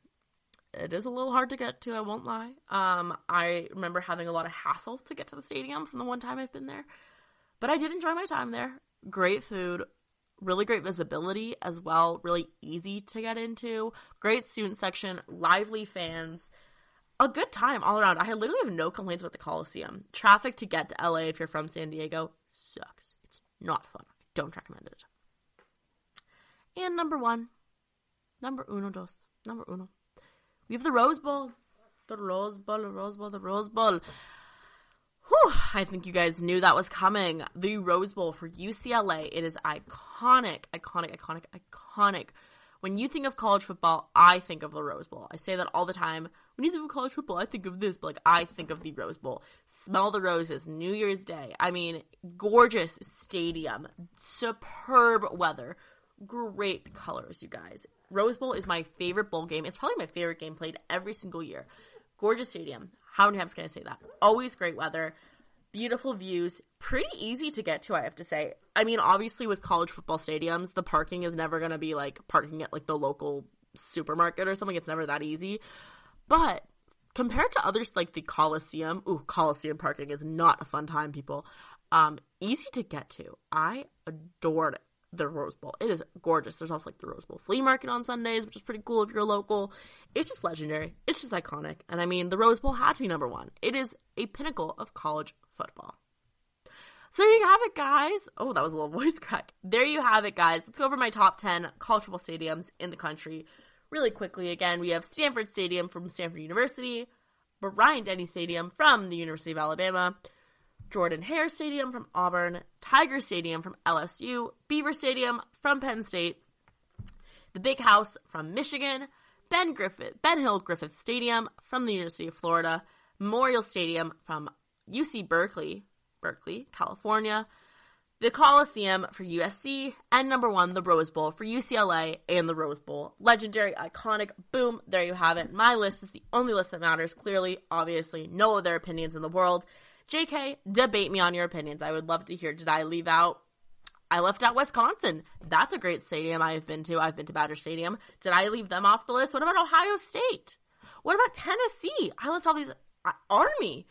it is a little hard to get to, I won't lie. I remember having a lot of hassle to get to the stadium from the one time I've been there. But I did enjoy my time there. Great food, really great visibility as well, really easy to get into. Great student section, lively fans. A good time all around. I literally have no complaints about the Coliseum. Traffic to get to LA if you're from San Diego sucks. It's not fun. I don't recommend it. And number 1. Number uno. We have the Rose Bowl. The Rose Bowl. Whew, I think you guys knew that was coming. The Rose Bowl for UCLA. It is iconic. When you think of college football, I think of the Rose Bowl. I say that all the time. when you think of college football, I think of this, but like I think of the Rose Bowl. Smell the roses, New Year's Day. I mean, gorgeous stadium, superb weather, great colors, you guys. Rose Bowl is my favorite bowl game. It's probably my favorite game played every single year. Gorgeous stadium. How many times can I say that? Always great weather, beautiful views, pretty easy to get to, I have to say. I mean, obviously with college football stadiums, the parking is never going to be like parking at like the local supermarket or something. It's never that easy. But compared to others like the Coliseum, Coliseum parking is not a fun time, people. Easy to get to. I adored the Rose Bowl. It is gorgeous. There's also like the Rose Bowl flea market on Sundays, which is pretty cool if you're local. It's just legendary. It's just iconic. And I mean, the Rose Bowl had to be number one. It is a pinnacle of college football. So there you have it, guys. Oh, that was a little voice crack. There you have it, guys. Let's go over my top 10 college football stadiums in the country really quickly. Again, we have Stanford Stadium from Stanford University, Bryant-Denny Stadium from the University of Alabama, Jordan-Hare Stadium from Auburn, Tiger Stadium from LSU, Beaver Stadium from Penn State, the Big House from Michigan, Ben Hill Griffith Stadium from the University of Florida, Memorial Stadium from UC Berkeley, California, the Coliseum for USC, and number one, the Rose Bowl for UCLA and the Rose Bowl. Legendary, iconic, boom, there you have it. My list is the only list that matters, clearly, obviously, no other opinions in the world. JK, debate me on your opinions. I would love to hear. Did I leave out? I left out Wisconsin. That's a great stadium I've been to. I've been to Badger Stadium. Did I leave them off the list? What about Ohio State? What about Tennessee? I left all these. Army.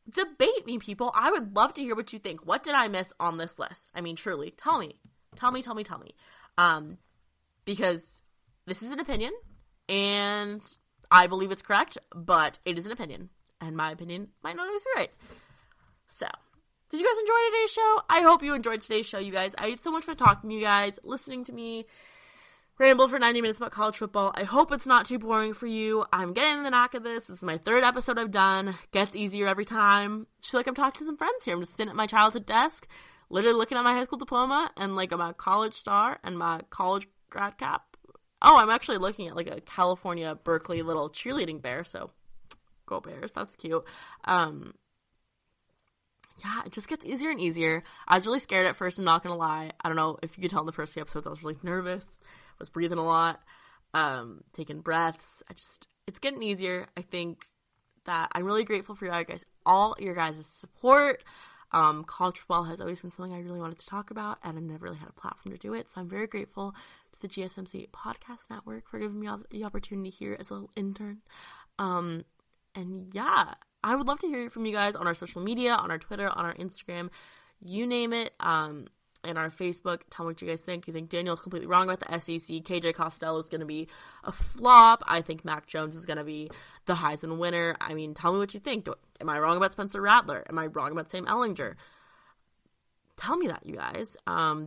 Debate me, people. I would love to hear what you think. What did I miss on this list? I mean, truly, tell me. Because this is an opinion, and I believe it's correct, but it is an opinion, and my opinion might not always be right. So, did you guys enjoy today's show? I hope you enjoyed today's show, you guys. I had so much fun talking to you guys, listening to me ramble for 90 minutes about college football. I hope it's not too boring for you. I'm getting in the knack of this. This is my third episode I've done. Gets easier every time. I feel like I'm talking to some friends here. I'm just sitting at my childhood desk, literally looking at my high school diploma and like my college star and my college grad cap. Oh, I'm actually looking at like a California Berkeley little cheerleading bear, so go Bears. That's cute. Yeah, it just gets easier and easier. I was really scared at first, I'm not gonna lie. I don't know if you could tell in the first few episodes I was really nervous. Was breathing a lot, taking breaths. It's getting easier. I think that I'm really grateful for all your guys' support. College football has always been something I really wanted to talk about, and I've never really had a platform to do it. So I'm very grateful to the GSMC Podcast Network for giving me the opportunity here as a little intern. And yeah, I would love to hear from you guys on our social media, on our Twitter, on our Instagram, you name it. In our Facebook, tell me what you guys think. You think Danielle's completely wrong about the SEC? KJ Costello is going to be a flop. I think Mac Jones is going to be the Heisman winner. I mean, tell me what you think. Am I wrong about Spencer Rattler? Am I wrong about Sam Ehlinger? Tell me that, you guys,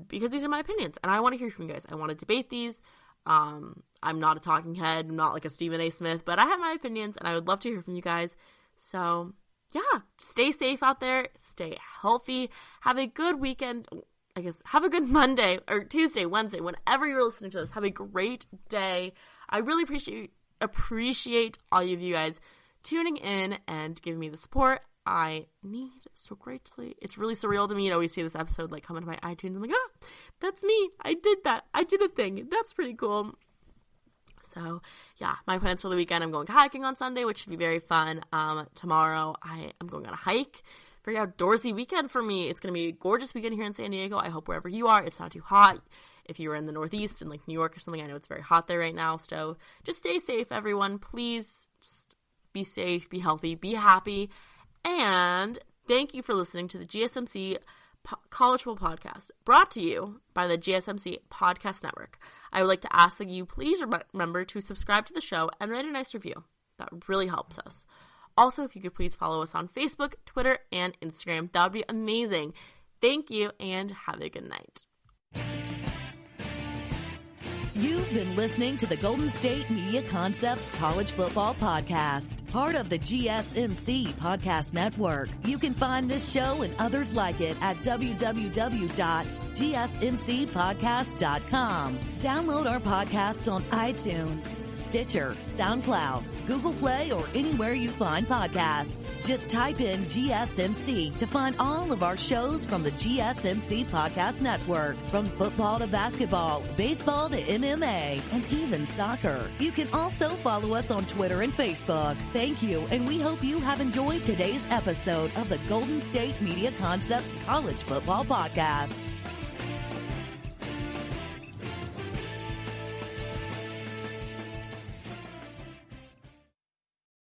because these are my opinions, and I want to hear from you guys. I want to debate these. I'm not a talking head. I'm not like a Stephen A. Smith, but I have my opinions, and I would love to hear from you guys. So, yeah, stay safe out there. Stay healthy. Have a good weekend. I guess have a good Monday or Tuesday, Wednesday, whenever you're listening to this. Have a great day. I really appreciate all of you guys tuning in and giving me the support I need so greatly. It's really surreal to me to always see this episode like come into my iTunes. I'm like, that's me. I did that. I did a thing. That's pretty cool. So yeah, my plans for the weekend, I'm going hiking on Sunday, which should be very fun. Tomorrow I am going on a hike. Very outdoorsy weekend for me. It's going to be a gorgeous weekend here in San Diego. I hope wherever you are, it's not too hot. If you are in the Northeast in like New York or something, I know it's very hot there right now. So just stay safe, everyone. Please just be safe, be healthy, be happy. And thank you for listening to the GSMC College Football Podcast, brought to you by the GSMC Podcast Network. I would like to ask that you please remember to subscribe to the show and write a nice review. That really helps us. Also, if you could please follow us on Facebook, Twitter, and Instagram, that would be amazing. Thank you, and have a good night. You've been listening to the Golden State Media Concepts College Football Podcast, part of the GSMC Podcast Network. You can find this show and others like it at www.gsmcpodcast.com. Download our podcasts on iTunes, Stitcher, SoundCloud, Google Play, or anywhere you find podcasts. Just type in GSMC to find all of our shows from the GSMC Podcast Network. From football to basketball, baseball to MMA, and even soccer. You can also follow us on Twitter and Facebook. Thank you, and we hope you have enjoyed today's episode of the Golden State Media Concepts College Football Podcast.